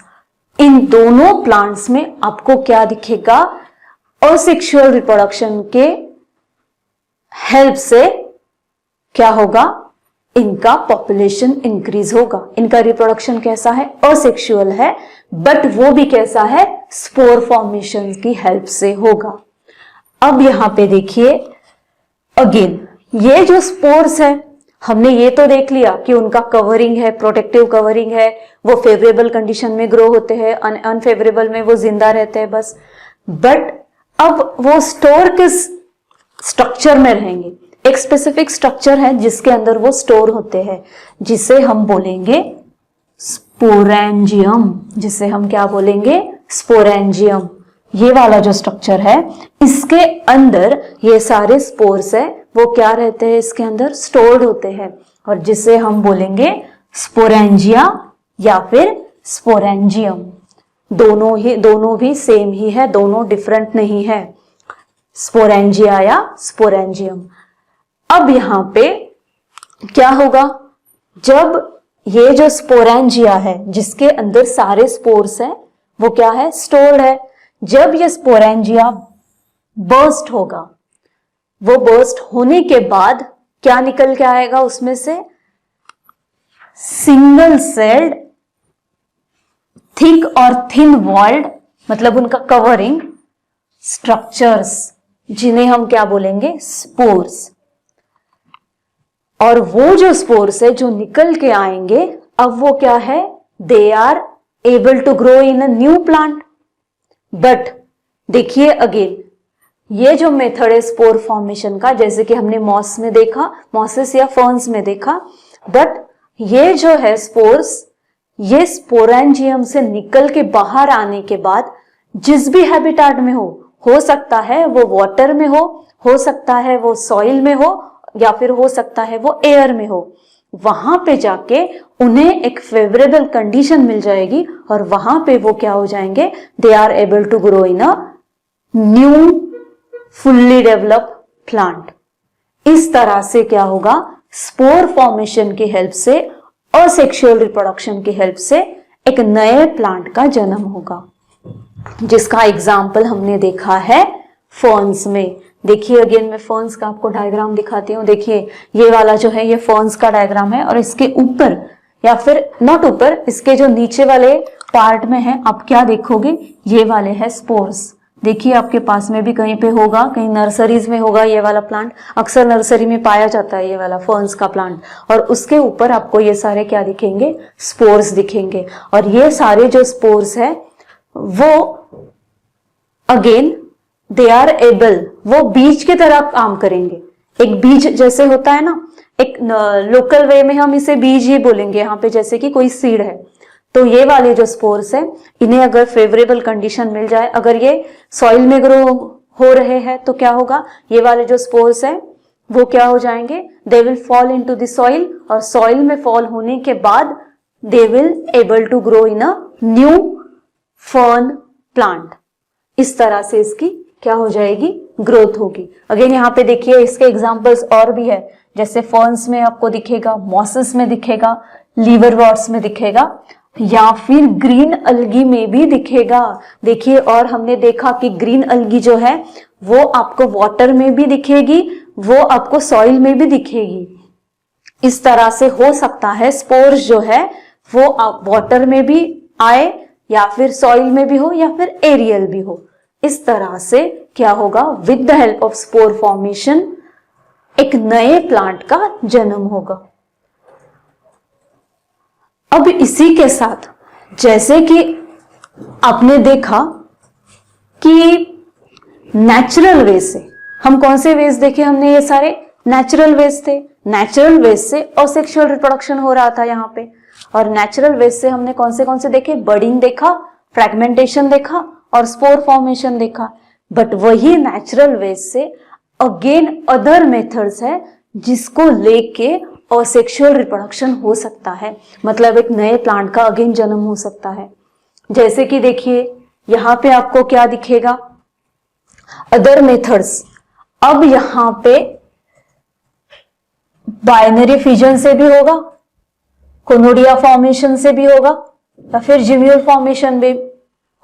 इन दोनों प्लांट्स में आपको क्या दिखेगा, असेक्सुअल रिप्रोडक्शन के हेल्प से क्या होगा, इनका पॉपुलेशन इंक्रीज होगा। इनका रिप्रोडक्शन कैसा है, असेक्सुअल है, बट वो भी कैसा है, स्पोर फॉर्मेशन की हेल्प से होगा। अब यहां पे देखिए अगेन ये जो स्पोर्स है, हमने ये तो देख लिया कि उनका कवरिंग है, प्रोटेक्टिव कवरिंग है, वो फेवरेबल कंडीशन में ग्रो होते हैं, अनफेवरेबल में वो जिंदा रहते हैं बस। बट अब वो स्टोर किस स्ट्रक्चर में रहेंगे, एक स्पेसिफिक स्ट्रक्चर है जिसके अंदर वो स्टोर होते हैं, जिसे हम बोलेंगे स्पोरेंजियम, जिसे हम क्या बोलेंगे, स्पोरेंजियम। ये वाला जो स्ट्रक्चर है इसके अंदर ये सारे स्पोर्स है वो क्या रहते हैं, इसके अंदर स्टोर्ड होते हैं, और जिसे हम बोलेंगे स्पोरेंजिया या फिर स्पोरेंजियम। दोनों भी सेम ही है, दोनों डिफरेंट नहीं है, स्पोरेंजिया या स्पोरेंजियम। अब यहां पे क्या होगा, जब ये जो स्पोरेंजिया है जिसके अंदर सारे स्पोर्स हैं वो क्या है, स्टोर्ड है, जब ये स्पोरेंजिया बर्स्ट होगा, वो बर्स्ट होने के बाद क्या निकल के आएगा उसमें से, सिंगल सेल्ड थिक और थिन वॉल्ड, मतलब उनका कवरिंग स्ट्रक्चर्स, जिन्हें हम क्या बोलेंगे, स्पोर्स। और वो जो स्पोर्स है जो निकल के आएंगे, अब वो क्या है, they are able to grow in a new plant. But देखिए अगेन ये जो मेथड है स्पोर फॉर्मेशन का, जैसे कि हमने मॉस में देखा, मॉसेस या फर्न्स में देखा, बट ये जो है स्पोर्स, ये स्पोरेंजियम से निकल के बाहर आने के बाद जिस भी हैबिटाट में हो सकता है वो वाटर में हो सकता है वो सॉइल में हो, या फिर हो सकता है वो एयर में हो, वहां पे जाके उन्हें एक फेवरेबल कंडीशन मिल जाएगी और वहां पे वो क्या हो जाएंगे, they are able to grow in a new fully developed plant. इस तरह से क्या होगा, स्पोर फॉर्मेशन की हेल्प से, असेक्सुअल रिप्रोडक्शन की हेल्प से एक नए प्लांट का जन्म होगा, जिसका एग्जाम्पल हमने देखा है फर्न्स में। देखिए अगेन मैं फर्न्स का आपको डायग्राम दिखाती हूँ। देखिए ये वाला जो है ये फर्न्स का डायग्राम है, और इसके ऊपर या फिर नॉट ऊपर, इसके जो नीचे वाले पार्ट में है आप क्या देखोगे, ये वाले है स्पोर्स। देखिए आपके पास में भी कहीं पे होगा, कहीं नर्सरीज में होगा ये वाला प्लांट, अक्सर नर्सरी में पाया जाता है ये वाला फर्न्स का प्लांट, और उसके ऊपर आपको ये सारे क्या दिखेंगे, स्पोर्स दिखेंगे। और ये सारे जो स्पोर्स है वो अगेन दे आर एबल, वो बीज की तरह काम करेंगे। एक बीज जैसे होता है ना, एक लोकल वे में हम इसे बीज ही बोलेंगे यहाँ पे, जैसे कि कोई सीड है, तो ये वाले जो स्पोर्स है इन्हें अगर फेवरेबल कंडीशन मिल जाए, अगर ये सॉइल में ग्रो हो रहे हैं तो क्या होगा, ये वाले जो स्पोर्स है वो क्या हो जाएंगे, they will fall into the soil, और सॉइल में फॉल होने के बाद they will able to grow in a new fern plant. इस तरह से इसकी क्या हो जाएगी, ग्रोथ होगी। अगेन यहाँ पे देखिए इसके एग्जांपल्स और भी है, जैसे फर्न्स में आपको दिखेगा, मॉसेस में दिखेगा, लीवरवॉर्ट्स में दिखेगा, या फिर ग्रीन अलगी में भी दिखेगा। देखिए और हमने देखा कि ग्रीन अलगी जो है वो आपको वाटर में भी दिखेगी, वो आपको सॉइल में भी दिखेगी। इस तरह से हो सकता है स्पोर्स जो है वो वाटर में भी आए, या फिर सॉइल में भी हो, या फिर एरियल भी हो। इस तरह से क्या होगा, with the help of spore formation एक नए प्लांट का जन्म होगा। अब इसी के साथ जैसे कि आपने देखा कि नेचुरल वे से, हम कौन से वेज देखे, हमने ये सारे नेचुरल वेज थे। नेचुरल वेज से असेक्सुअल रिप्रोडक्शन हो रहा था यहाँ पे, और नेचुरल वेज से हमने कौन से देखे, बडिंग देखा, फ्रेगमेंटेशन देखा और स्पोर फॉर्मेशन देखा। बट वही नेचुरल वेज से अगेन अदर मेथड्स है जिसको लेके असेक्सुअल रिप्रोडक्शन हो सकता है, मतलब एक नए प्लांट का अगेन जन्म हो सकता है। जैसे कि देखिए यहाँ पे आपको क्या दिखेगा, अदर मेथड्स। अब यहाँ पे बाइनरी फिजन से भी होगा, कोनोडिया फॉर्मेशन से भी होगा, या फिर जिम्यूल फॉर्मेशन भी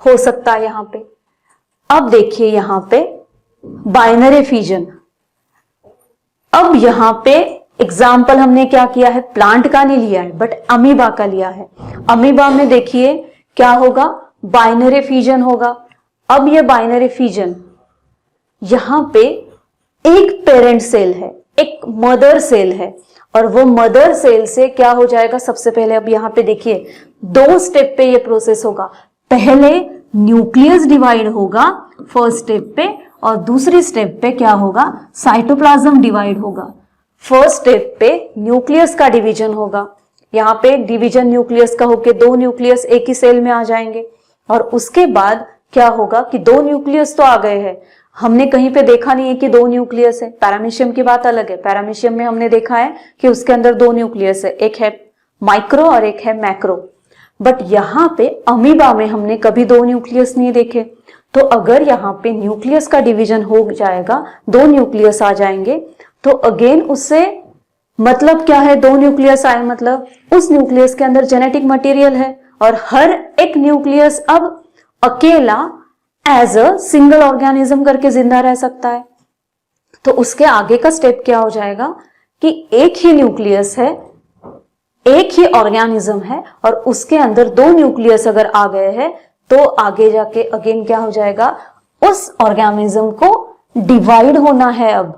हो सकता है यहाँ पे। अब देखिए यहाँ पे बाइनरी फिजन। अब यहाँ पे एग्जाम्पल हमने क्या किया है, प्लांट का नहीं लिया है बट अमीबा का लिया है। अमीबा में देखिए क्या होगा, बाइनरी फिजन होगा। अब ये बाइनरी फिजन, यहाँ पे एक पेरेंट सेल है, एक मदर सेल है, और वो मदर सेल से क्या हो जाएगा, सबसे पहले अब यहाँ पे देखिए 2 स्टेप पे ये प्रोसेस होगा। पहले न्यूक्लियस डिवाइड होगा फर्स्ट स्टेप पे, और दूसरी स्टेप पे क्या होगा, साइटोप्लाज्म डिवाइड होगा। फर्स्ट स्टेप पे न्यूक्लियस का डिवीजन होगा, यहाँ पे डिवीजन न्यूक्लियस का होके 2 न्यूक्लियस एक ही सेल में आ जाएंगे, और उसके बाद क्या होगा कि 2 न्यूक्लियस तो आ गए हैं, हमने कहीं पे देखा नहीं है कि 2 न्यूक्लियस है। पैरामीशियम की बात अलग है, पैरामीशियम में हमने देखा है कि उसके अंदर 2 न्यूक्लियस है, एक है माइक्रो और एक है मैक्रो। बट यहाँ पे अमीबा में हमने कभी 2 न्यूक्लियस नहीं देखे। तो अगर यहाँ पे न्यूक्लियस का डिवीजन हो जाएगा, 2 न्यूक्लियस आ जाएंगे, तो अगेन उससे मतलब क्या है, 2 न्यूक्लियस आए मतलब उस न्यूक्लियस के अंदर जेनेटिक मटेरियल है, और हर एक न्यूक्लियस अब अकेला एज अ सिंगल ऑर्गेनिज्म करके जिंदा रह सकता है। तो उसके आगे का स्टेप क्या हो जाएगा कि एक ही न्यूक्लियस है, एक ही ऑर्गेनिज्म है, और उसके अंदर 2 न्यूक्लियस अगर आ गए हैं तो आगे जाके अगेन क्या हो जाएगा, उस ऑर्गेनिज्म को डिवाइड होना है अब।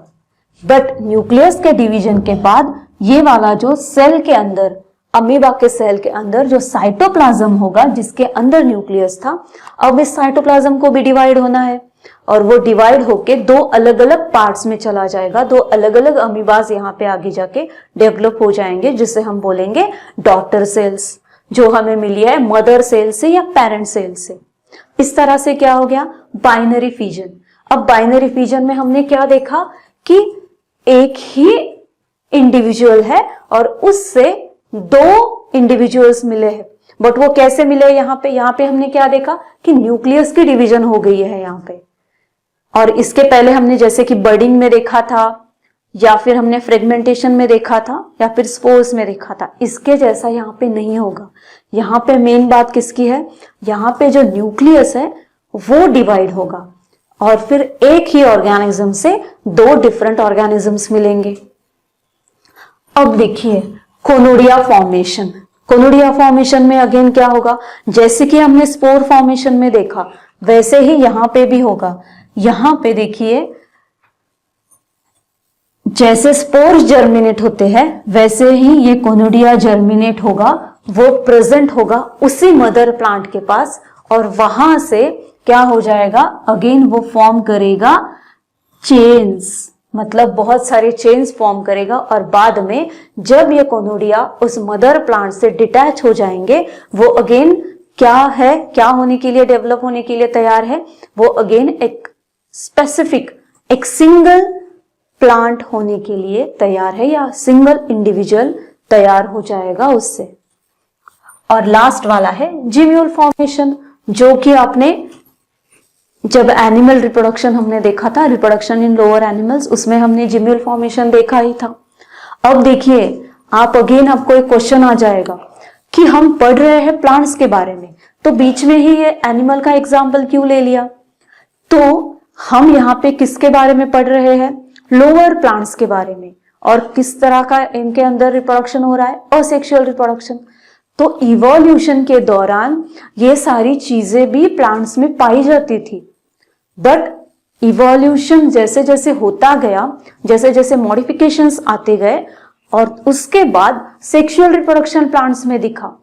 बट न्यूक्लियस के डिवीजन के बाद ये वाला जो सेल के अंदर, अमीबा के सेल के अंदर जो साइटोप्लाज्म होगा जिसके अंदर न्यूक्लियस था, अब इस साइटोप्लाज्म को भी डिवाइड होना है। और वो डिवाइड होके दो अलग अलग पार्ट्स में चला जाएगा, दो अलग अलग अमीबाज यहाँ पे आगे जाके डेवलप हो जाएंगे, जिसे हम बोलेंगे डॉटर सेल्स, जो हमें मिली है मदर सेल से या पेरेंट सेल से। इस तरह से क्या हो गया, बाइनरी फिजन। अब बाइनरी फिजन में हमने क्या देखा कि एक ही इंडिविजुअल है और उससे दो इंडिविजुअल्स मिले हैं, बट वो कैसे मिले यहाँ पे हमने क्या देखा कि न्यूक्लियस की डिवीजन हो गई है यहाँ पे। और इसके पहले हमने जैसे कि बर्डिंग में देखा था, या फिर हमने फ्रेगमेंटेशन में देखा था, या फिर स्पोर्स में देखा था, इसके जैसा यहाँ पे नहीं होगा। यहाँ पे मेन बात किसकी है, यहाँ पे जो न्यूक्लियस है वो डिवाइड होगा और फिर एक ही ऑर्गेनिज्म से दो डिफरेंट ऑर्गेनिजम्स मिलेंगे। अब देखिए कोनोडिया फॉर्मेशन। कोनोडिया फॉर्मेशन में अगेन क्या होगा, जैसे कि हमने स्पोर फॉर्मेशन में देखा वैसे ही यहां पे भी होगा। यहां पे देखिए जैसे स्पोर्स जर्मिनेट होते हैं वैसे ही ये कोनोडिया जर्मिनेट होगा, वो प्रेजेंट होगा उसी मदर प्लांट के पास और वहां से क्या हो जाएगा, अगेन वो फॉर्म करेगा चेन्स, मतलब बहुत सारे चेन्स फॉर्म करेगा और बाद में जब ये कोनोडिया उस मदर प्लांट से डिटैच हो जाएंगे वो अगेन क्या है, क्या होने के लिए, डेवलप होने के लिए तैयार है, वो अगेन एक स्पेसिफिक एक सिंगल प्लांट होने के लिए तैयार है या सिंगल इंडिविजुअल तैयार हो जाएगा उससे। और लास्ट वाला है जिम्यूल फॉर्मेशन, जो कि आपने जब एनिमल रिप्रोडक्शन हमने देखा था, रिप्रोडक्शन इन लोअर एनिमल्स, उसमें हमने जिम्यूल फॉर्मेशन देखा ही था। अब देखिए आप अगेन आपको एक क्वेश्चन आ जाएगा कि हम पढ़ रहे हैं प्लांट्स के बारे में, तो बीच में ही ये एनिमल का एग्जाम्पल क्यों ले लिया। तो हम यहाँ पे किसके बारे में पढ़ रहे हैं, लोअर प्लांट्स के बारे में, और किस तरह का इनके अंदर रिप्रोडक्शन हो रहा है, असेक्सुअल रिप्रोडक्शन। तो इवोल्यूशन के दौरान ये सारी चीजें भी प्लांट्स में पाई जाती थी, बट इवोल्यूशन जैसे जैसे होता गया, जैसे जैसे मॉडिफिकेशंस आते गए और उसके बाद सेक्सुअल रिप्रोडक्शन प्लांट्स में दिखा,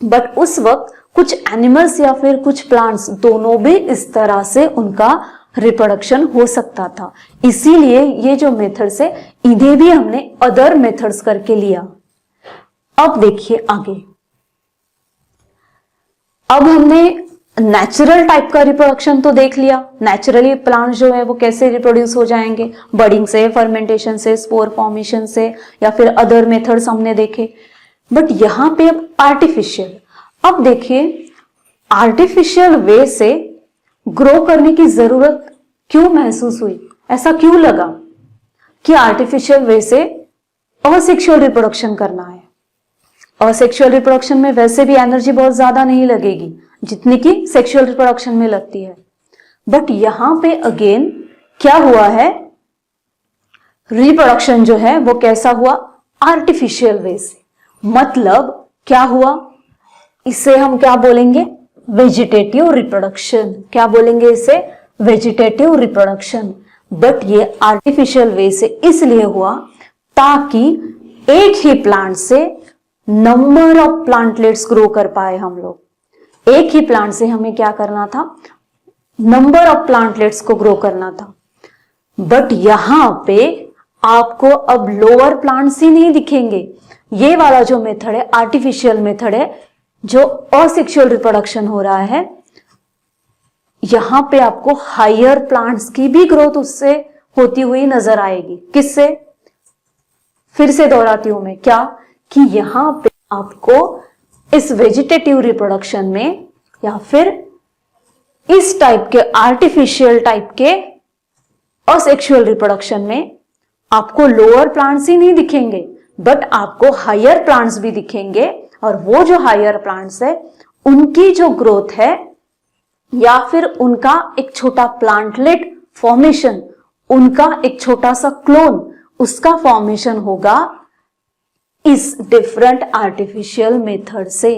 बट उस वक्त कुछ एनिमल्स या फिर कुछ प्लांट्स दोनों भी इस तरह से उनका रिप्रोडक्शन हो सकता था। इसीलिए ये जो मेथड्स है इन्हें भी हमने अदर मेथड्स करके लिया। अब देखिए आगे, अब हमने नेचुरल टाइप का रिप्रोडक्शन तो देख लिया, नेचुरली प्लांट जो है वो कैसे रिप्रोड्यूस हो जाएंगे, बर्डिंग से, फर्मेंटेशन से, स्पोर फॉर्मेशन से, या फिर अदर मेथड्स हमने देखे। बट यहां पे अब आर्टिफिशियल, अब देखिए आर्टिफिशियल वे से ग्रो करने की जरूरत क्यों महसूस हुई, ऐसा क्यों लगा कि आर्टिफिशियल वे से असेक्सुअल रिप्रोडक्शन करना है। असेक्सुअल रिप्रोडक्शन में वैसे भी एनर्जी बहुत ज्यादा नहीं लगेगी जितनी कि सेक्सुअल रिप्रोडक्शन में लगती है, बट यहां पे अगेन क्या हुआ है, रिप्रोडक्शन जो है वो कैसा हुआ, आर्टिफिशियल वे से। मतलब क्या हुआ, इसे हम क्या बोलेंगे, वेजिटेटिव रिप्रोडक्शन। क्या बोलेंगे इसे, वेजिटेटिव रिप्रोडक्शन। बट ये आर्टिफिशियल वे से इसलिए हुआ ताकि एक ही प्लांट से नंबर ऑफ प्लांटलेट्स ग्रो कर पाए हम लोग। एक ही प्लांट से हमें क्या करना था, नंबर ऑफ प्लांटलेट्स को ग्रो करना था। बट यहां पे आपको अब लोअर प्लांट्स ही नहीं दिखेंगे। ये वाला जो मेथड है, आर्टिफिशियल मेथड है, जो असेक्सुअल रिप्रोडक्शन हो रहा है, यहां पे आपको हायर प्लांट्स की भी ग्रोथ उससे होती हुई नजर आएगी। किससे, फिर से दोहराती हूं मैं, क्या कि यहां पे आपको इस वेजिटेटिव रिप्रोडक्शन में या फिर इस टाइप के आर्टिफिशियल टाइप के असेक्सुअल रिप्रोडक्शन में आपको लोअर प्लांट्स ही नहीं दिखेंगे, बट आपको हायर प्लांट्स भी दिखेंगे। और वो जो हायर प्लांट्स है उनकी जो ग्रोथ है या फिर उनका एक छोटा प्लांटलेट फॉर्मेशन, उनका एक छोटा सा क्लोन, उसका फॉर्मेशन होगा इस डिफरेंट आर्टिफिशियल मेथड से।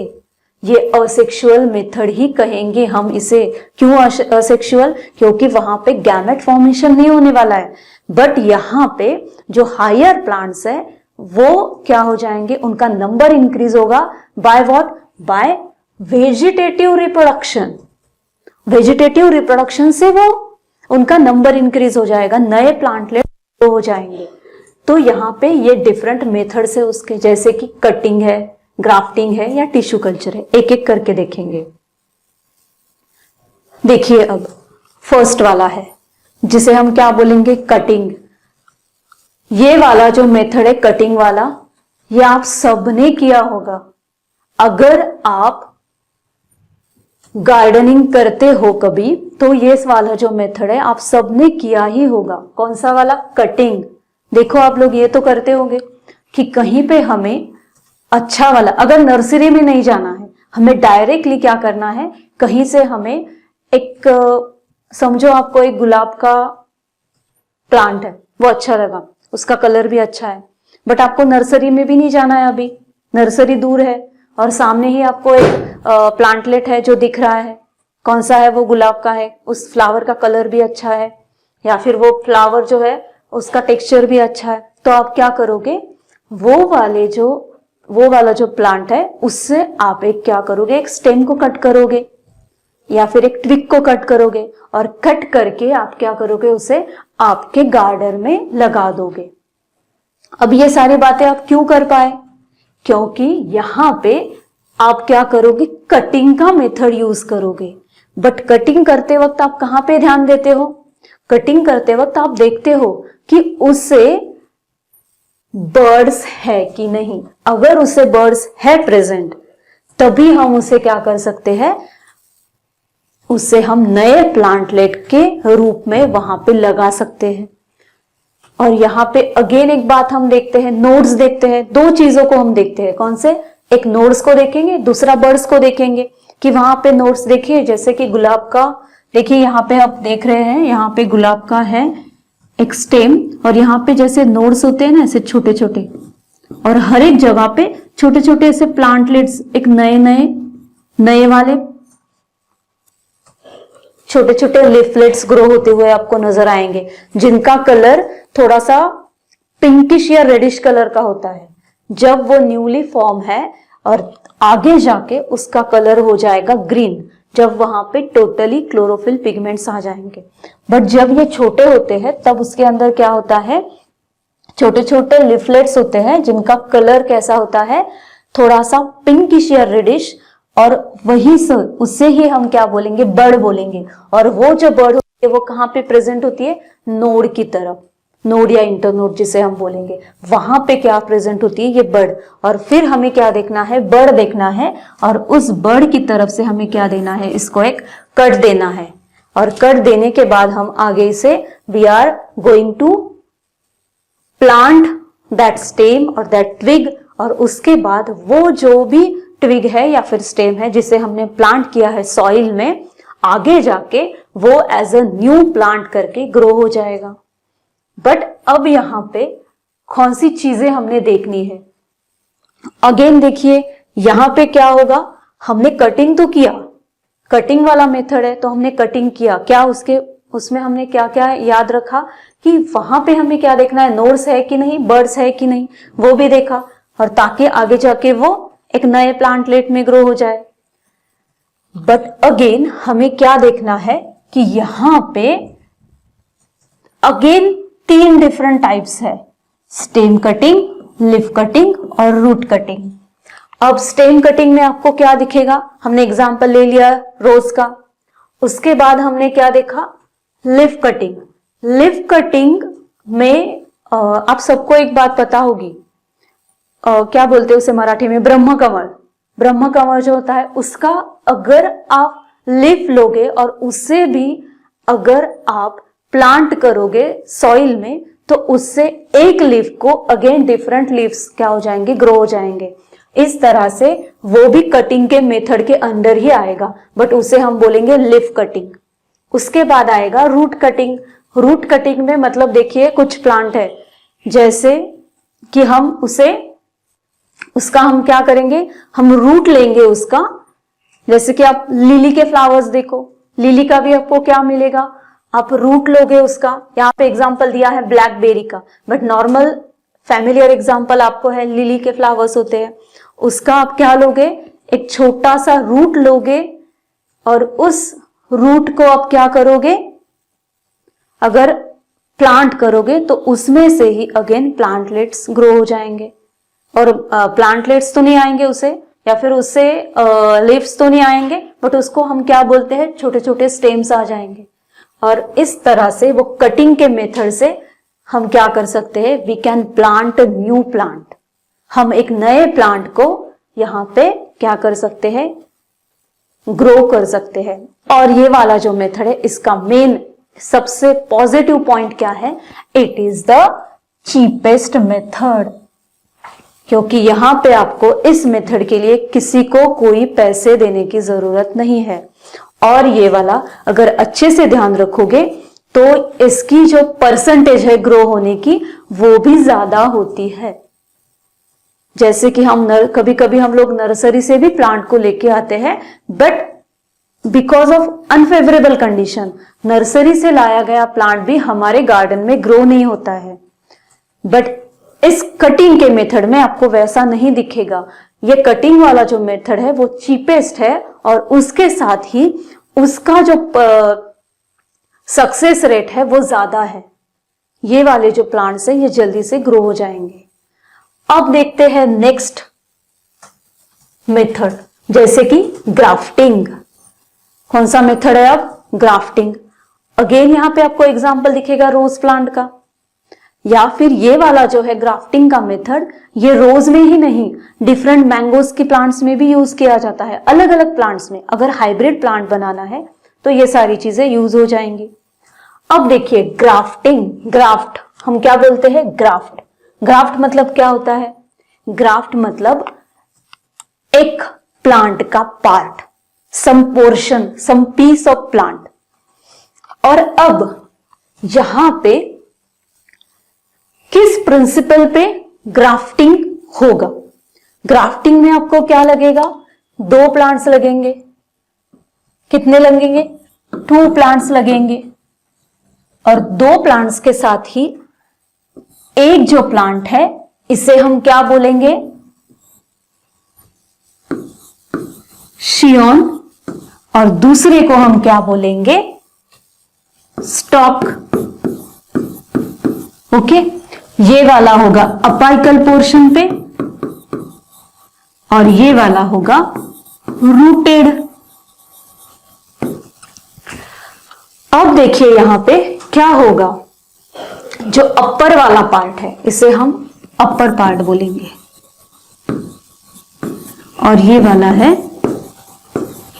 ये असेक्सुअल मेथड ही कहेंगे हम इसे। क्यों असेक्सुअल, क्योंकि वहां पे गैमेट फॉर्मेशन नहीं होने वाला है। बट यहां पे जो हायर प्लांट्स है वो क्या हो जाएंगे, उनका नंबर इंक्रीज होगा by what, bye vegetative reproduction. Vegetative reproduction से वो उनका नंबर इंक्रीज हो जाएगा, नए प्लांटलेट ग्रो हो जाएंगे। तो यहाँ पे ये डिफरेंट मेथड्स है उसके, जैसे कि कटिंग है, ग्राफ्टिंग है या टिश्यू कल्चर है। एक एक करके देखेंगे। देखिए अब फर्स्ट वाला है जिसे हम क्या बोलेंगे, कटिंग। ये वाला जो मेथड है कटिंग वाला, ये आप सबने किया होगा। अगर आप गार्डनिंग करते हो कभी तो ये वाला जो मेथड है आप सबने किया ही होगा। कौन सा वाला, कटिंग। देखो आप लोग ये तो करते होंगे कि कहीं पे हमें अच्छा वाला, अगर नर्सरी में नहीं जाना है, हमें डायरेक्टली क्या करना है, कहीं से हमें एक, समझो आपको एक गुलाब का प्लांट है, वो अच्छा लगा, उसका कलर भी अच्छा है, बट आपको नर्सरी में भी नहीं जाना है, अभी नर्सरी दूर है और सामने ही आपको एक प्लांटलेट है जो दिख रहा है। कौन सा है, वो गुलाब का है, उस फ्लावर का कलर भी अच्छा है या फिर वो फ्लावर जो है उसका टेक्सचर भी अच्छा है। तो आप क्या करोगे, वो वाला जो प्लांट है उससे आप एक क्या करोगे, एक स्टेम को कट करोगे या फिर एक ट्विग को कट करोगे और कट करके आप क्या करोगे, उसे आपके गार्डन में लगा दोगे। अब ये सारी बातें आप क्यों कर पाए, क्योंकि यहां पे आप क्या करोगे, कटिंग का मेथड यूज करोगे। बट कटिंग करते वक्त आप कहां पे ध्यान देते हो, कटिंग करते वक्त आप देखते हो कि उससे बर्ड्स है कि नहीं। अगर उससे बर्ड्स है प्रेजेंट तभी हम उसे क्या कर सकते हैं, उसे हम नए प्लांटलेट के रूप में वहां पे लगा सकते हैं। और यहाँ पे अगेन एक बात हम देखते हैं, नोड्स देखते हैं। दो चीजों को हम देखते हैं, कौन से, एक नोड्स को देखेंगे, दूसरा बर्ड्स को देखेंगे कि वहां पे नोड्स देखिए, जैसे कि गुलाब का, देखिए यहाँ पे आप देख रहे हैं, यहाँ पे गुलाब का है एक स्टेम और यहाँ पे जैसे नोड्स होते हैं ना ऐसे छोटे छोटे, और हर एक जगह पे छोटे छोटे ऐसे प्लांटलेट्स, एक नए वाले छोटे छोटे लिफलेट्स ग्रो होते हुए आपको नजर आएंगे, जिनका कलर थोड़ा सा पिंकिश या रेडिश कलर का होता है जब वो न्यूली फॉर्म है, और आगे जाके उसका कलर हो जाएगा ग्रीन जब वहां पे टोटली क्लोरोफिल पिगमेंट्स आ जाएंगे। बट जब ये छोटे होते हैं तब उसके अंदर क्या होता है, छोटे छोटे लिफलेट्स होते हैं जिनका कलर कैसा होता है, थोड़ा सा पिंकिश या रेडिश, और वही से उससे ही हम क्या बोलेंगे, बर्ड बोलेंगे। और वो जो बर्ड होती है वो कहाँ पे प्रेजेंट होती है, नोड की तरफ, नोड या इंटरनोड जिसे हम बोलेंगे, वहां पे क्या प्रेजेंट होती है, ये बर्ड। और फिर हमें क्या देखना है, बर्ड देखना है, और उस बर्ड की तरफ से हमें क्या देना है, इसको एक कट देना है। और कट देने के बाद हम आगे से we are going to plant that stem और दैट ट्विग, और उसके बाद वो जो भी ट्विग है या फिर स्टेम है जिसे हमने प्लांट किया है सॉइल में, आगे जाके वो एज अ न्यू प्लांट करके ग्रो हो जाएगा। बट अब यहां पे कौन सी चीजें हमने देखनी है, अगेन देखिए यहां पे क्या होगा, हमने कटिंग तो किया, कटिंग वाला मेथड है तो हमने कटिंग किया, क्या उसमें हमने क्या क्या याद रखा कि वहां पे हमें क्या देखना है, नोड्स है कि नहीं, बर्ड्स है कि नहीं, वो भी देखा, और ताकि आगे जाके वो एक नए प्लांटलेट में ग्रो हो जाए। बट अगेन हमें क्या देखना है कि यहां पे अगेन 3 डिफरेंट टाइप्स है, स्टेम कटिंग, लीफ कटिंग और रूट कटिंग। अब स्टेम कटिंग में आपको क्या दिखेगा, हमने एग्जांपल ले लिया रोज का। उसके बाद हमने क्या देखा, लीफ कटिंग। लीफ कटिंग में आप सबको एक बात पता होगी, क्या बोलते हैं उसे मराठी में, ब्रह्म कमल। ब्रह्म कमल जो होता है उसका अगर आप लीफ लोगे और उससे भी अगर आप प्लांट करोगे सॉइल में, तो उससे एक लीफ को अगेन डिफरेंट लीव्स क्या हो जाएंगे, ग्रो हो जाएंगे। इस तरह से वो भी कटिंग के मेथड के अंडर ही आएगा, बट उसे हम बोलेंगे लीफ कटिंग। उसके बाद आएगा रूट कटिंग। रूट कटिंग में मतलब देखिए कुछ प्लांट है जैसे कि हम उसका हम क्या करेंगे, हम रूट लेंगे उसका, जैसे कि आप लिली के फ्लावर्स देखो, लिली का भी आपको क्या मिलेगा, आप रूट लोगे उसका। यहाँ पे एग्जांपल दिया है ब्लैकबेरी का, बट नॉर्मल फैमिलियर एग्जांपल आपको है लिली के फ्लावर्स होते हैं, उसका आप क्या लोगे, एक छोटा सा रूट लोगे और उस रूट को आप क्या करोगे, अगर प्लांट करोगे तो उसमें से ही अगेन प्लांटलेट्स ग्रो हो जाएंगे, और प्लांटलेट्स तो नहीं आएंगे उसे, या फिर उससे लीव्स तो नहीं आएंगे, बट उसको हम क्या बोलते हैं, छोटे छोटे स्टेम्स आ जाएंगे। और इस तरह से वो कटिंग के मेथड से हम क्या कर सकते हैं, we can plant new plant. हम एक नए प्लांट को यहाँ पे क्या कर सकते हैं, ग्रो कर सकते हैं। और ये वाला जो मेथड है, इसका मेन सबसे पॉजिटिव पॉइंट क्या है, it is the cheapest method, क्योंकि यहां पे आपको इस मेथड के लिए किसी को कोई पैसे देने की जरूरत नहीं है। और ये वाला अगर अच्छे से ध्यान रखोगे तो इसकी जो परसेंटेज है ग्रो होने की वो भी ज्यादा होती है। जैसे कि हम कभी कभी हम लोग नर्सरी से भी प्लांट को लेके आते हैं, but because of unfavourable condition nursery से लाया गया प्लांट भी हमारे गार्डन में ग्रो नहीं होता है। बट इस कटिंग के मेथड में आपको वैसा नहीं दिखेगा। ये कटिंग वाला जो मेथड है वो चीपेस्ट है, और उसके साथ ही उसका जो सक्सेस रेट है वो ज्यादा है। ये वाले जो प्लांट्स है ये जल्दी से ग्रो हो जाएंगे। अब देखते हैं नेक्स्ट मेथड, जैसे कि ग्राफ्टिंग। कौन सा मेथड है अब, ग्राफ्टिंग। अगेन यहां पे आपको एग्जांपल दिखेगा रोज प्लांट का, या फिर ये वाला जो है ग्राफ्टिंग का मेथड, ये रोज में ही नहीं डिफरेंट मैंगोज की प्लांट्स में भी यूज किया जाता है। अलग अलग प्लांट्स में अगर हाइब्रिड प्लांट बनाना है तो ये सारी चीजें यूज हो जाएंगी। अब देखिए ग्राफ्टिंग, ग्राफ्ट हम क्या बोलते हैं, ग्राफ्ट। ग्राफ्ट मतलब क्या होता है, ग्राफ्ट मतलब एक प्लांट का part, some portion, some piece of plant. और अब यहां पे किस प्रिंसिपल पे ग्राफ्टिंग होगा, ग्राफ्टिंग में आपको क्या लगेगा, 2 प्लांट्स लगेंगे। कितने लगेंगे, 2 प्लांट्स लगेंगे, और 2 प्लांट्स के साथ ही एक जो प्लांट है इसे हम क्या बोलेंगे, शियोन, और दूसरे को हम क्या बोलेंगे, स्टॉक। ओके, ये वाला होगा अपाइकल पोर्शन पे और ये वाला होगा रूटेड। अब देखिए यहां पे क्या होगा, जो अपर वाला पार्ट है इसे हम अपर पार्ट बोलेंगे, और ये वाला है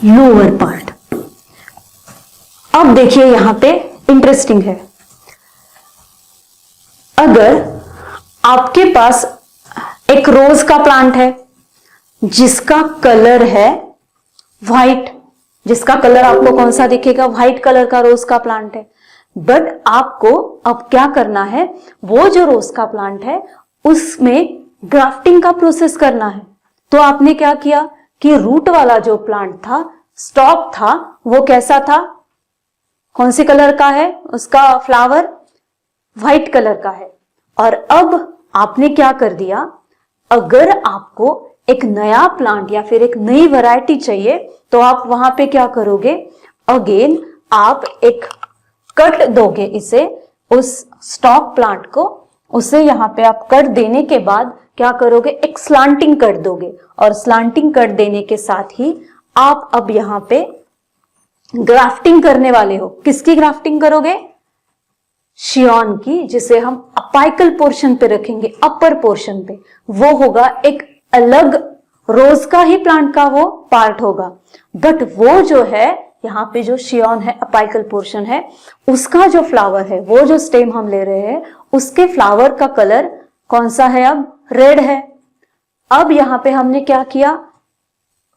लोअर पार्ट। अब देखिए यहां पे इंटरेस्टिंग है, अगर आपके पास एक रोज का प्लांट है जिसका कलर है व्हाइट, जिसका कलर आपको कौन सा दिखेगा, व्हाइट कलर का रोज का प्लांट है, बट आपको अब क्या करना है, वो जो रोज का प्लांट है उसमें ग्राफ्टिंग का प्रोसेस करना है। तो आपने क्या किया कि रूट वाला जो प्लांट था, स्टॉक था, वो कैसा था, कौन सी कलर का है, उसका फ्लावर व्हाइट कलर का है। और अब आपने क्या कर दिया, अगर आपको एक नया प्लांट या फिर एक नई वैरायटी चाहिए तो आप वहां पे क्या करोगे, अगेन आप एक कट दोगे इसे, उस स्टॉक प्लांट को, उसे यहां पे आप कट देने के बाद क्या करोगे, एक स्लांटिंग कट दोगे, और स्लांटिंग कट देने के साथ ही आप अब यहां पे ग्राफ्टिंग करने वाले हो। किसकी ग्राफ्टिंग करोगे, शियोन की, जिसे हम अपाइकल पोर्शन पे रखेंगे, अपर पोर्शन पे। वो होगा एक अलग रोज का ही प्लांट का वो पार्ट होगा, बट वो जो है यहाँ पे जो शियोन है, अपाइकल पोर्शन है, उसका जो फ्लावर है, वो जो स्टेम हम ले रहे हैं, उसके फ्लावर का कलर कौन सा है, अब रेड है। अब यहाँ पे हमने क्या किया,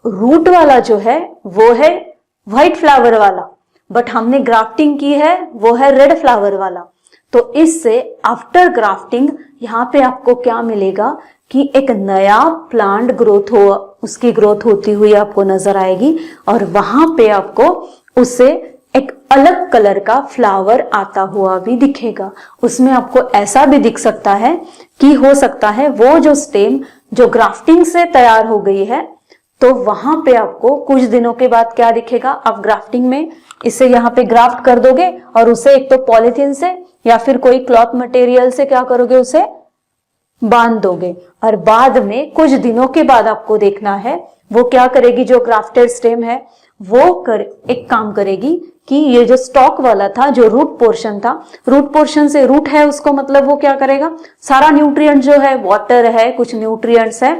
रूट वाला जो है वो है व्हाइट फ्लावर वाला, बट हमने ग्राफ्टिंग की है वो है रेड फ्लावर वाला। तो इससे आफ्टर ग्राफ्टिंग यहाँ पे आपको क्या मिलेगा कि एक नया प्लांट ग्रोथ हो, उसकी ग्रोथ होती हुई आपको नजर आएगी, और वहां पे आपको उससे एक अलग कलर का फ्लावर आता हुआ भी दिखेगा। उसमें आपको ऐसा भी दिख सकता है कि हो सकता है वो जो स्टेम जो ग्राफ्टिंग से तैयार हो गई है, तो वहां पे आपको कुछ दिनों के बाद क्या दिखेगा, आप ग्राफ्टिंग में इसे यहाँ पे ग्राफ्ट कर दोगे और उसे एक तो पॉलिथीन से या फिर कोई क्लॉथ मटेरियल से क्या करोगे, उसे बांध दोगे। और बाद में कुछ दिनों के बाद आपको देखना है वो क्या करेगी, जो ग्राफ्टेड स्टेम है वो एक काम करेगी कि ये जो स्टॉक वाला था, जो रूट पोर्शन था, रूट पोर्शन से, रूट है उसको मतलब वो क्या करेगा, सारा न्यूट्रिएंट जो है, वाटर है, कुछ न्यूट्रिएंट्स है,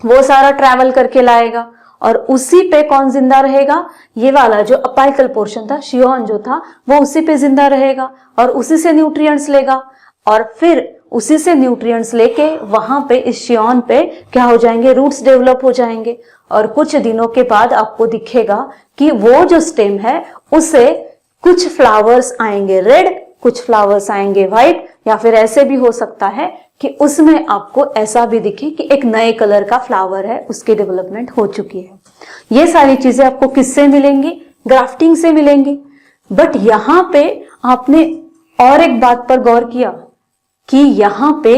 वो सारा ट्रैवल करके लाएगा और उसी पे कौन जिंदा रहेगा, ये वाला जो अपाइकल पोर्शन था, शियोन जो था, वो उसी पे जिंदा रहेगा और उसी से न्यूट्रिएंट्स लेगा और फिर उसी से न्यूट्रिएंट्स लेके वहां पे इस शियोन पे क्या हो जाएंगे, रूट्स डेवलप हो जाएंगे। और कुछ दिनों के बाद आपको दिखेगा कि वो जो स्टेम है उसे कुछ फ्लावर्स आएंगे रेड, कुछ फ्लावर्स आएंगे व्हाइट, या फिर ऐसे भी हो सकता है कि उसमें आपको ऐसा भी दिखे कि एक नए कलर का फ्लावर है, उसकी डेवलपमेंट हो चुकी है। ये सारी चीजें आपको किससे मिलेंगी, ग्राफ्टिंग से मिलेंगी। बट यहां पे आपने और एक बात पर गौर किया कि यहां पे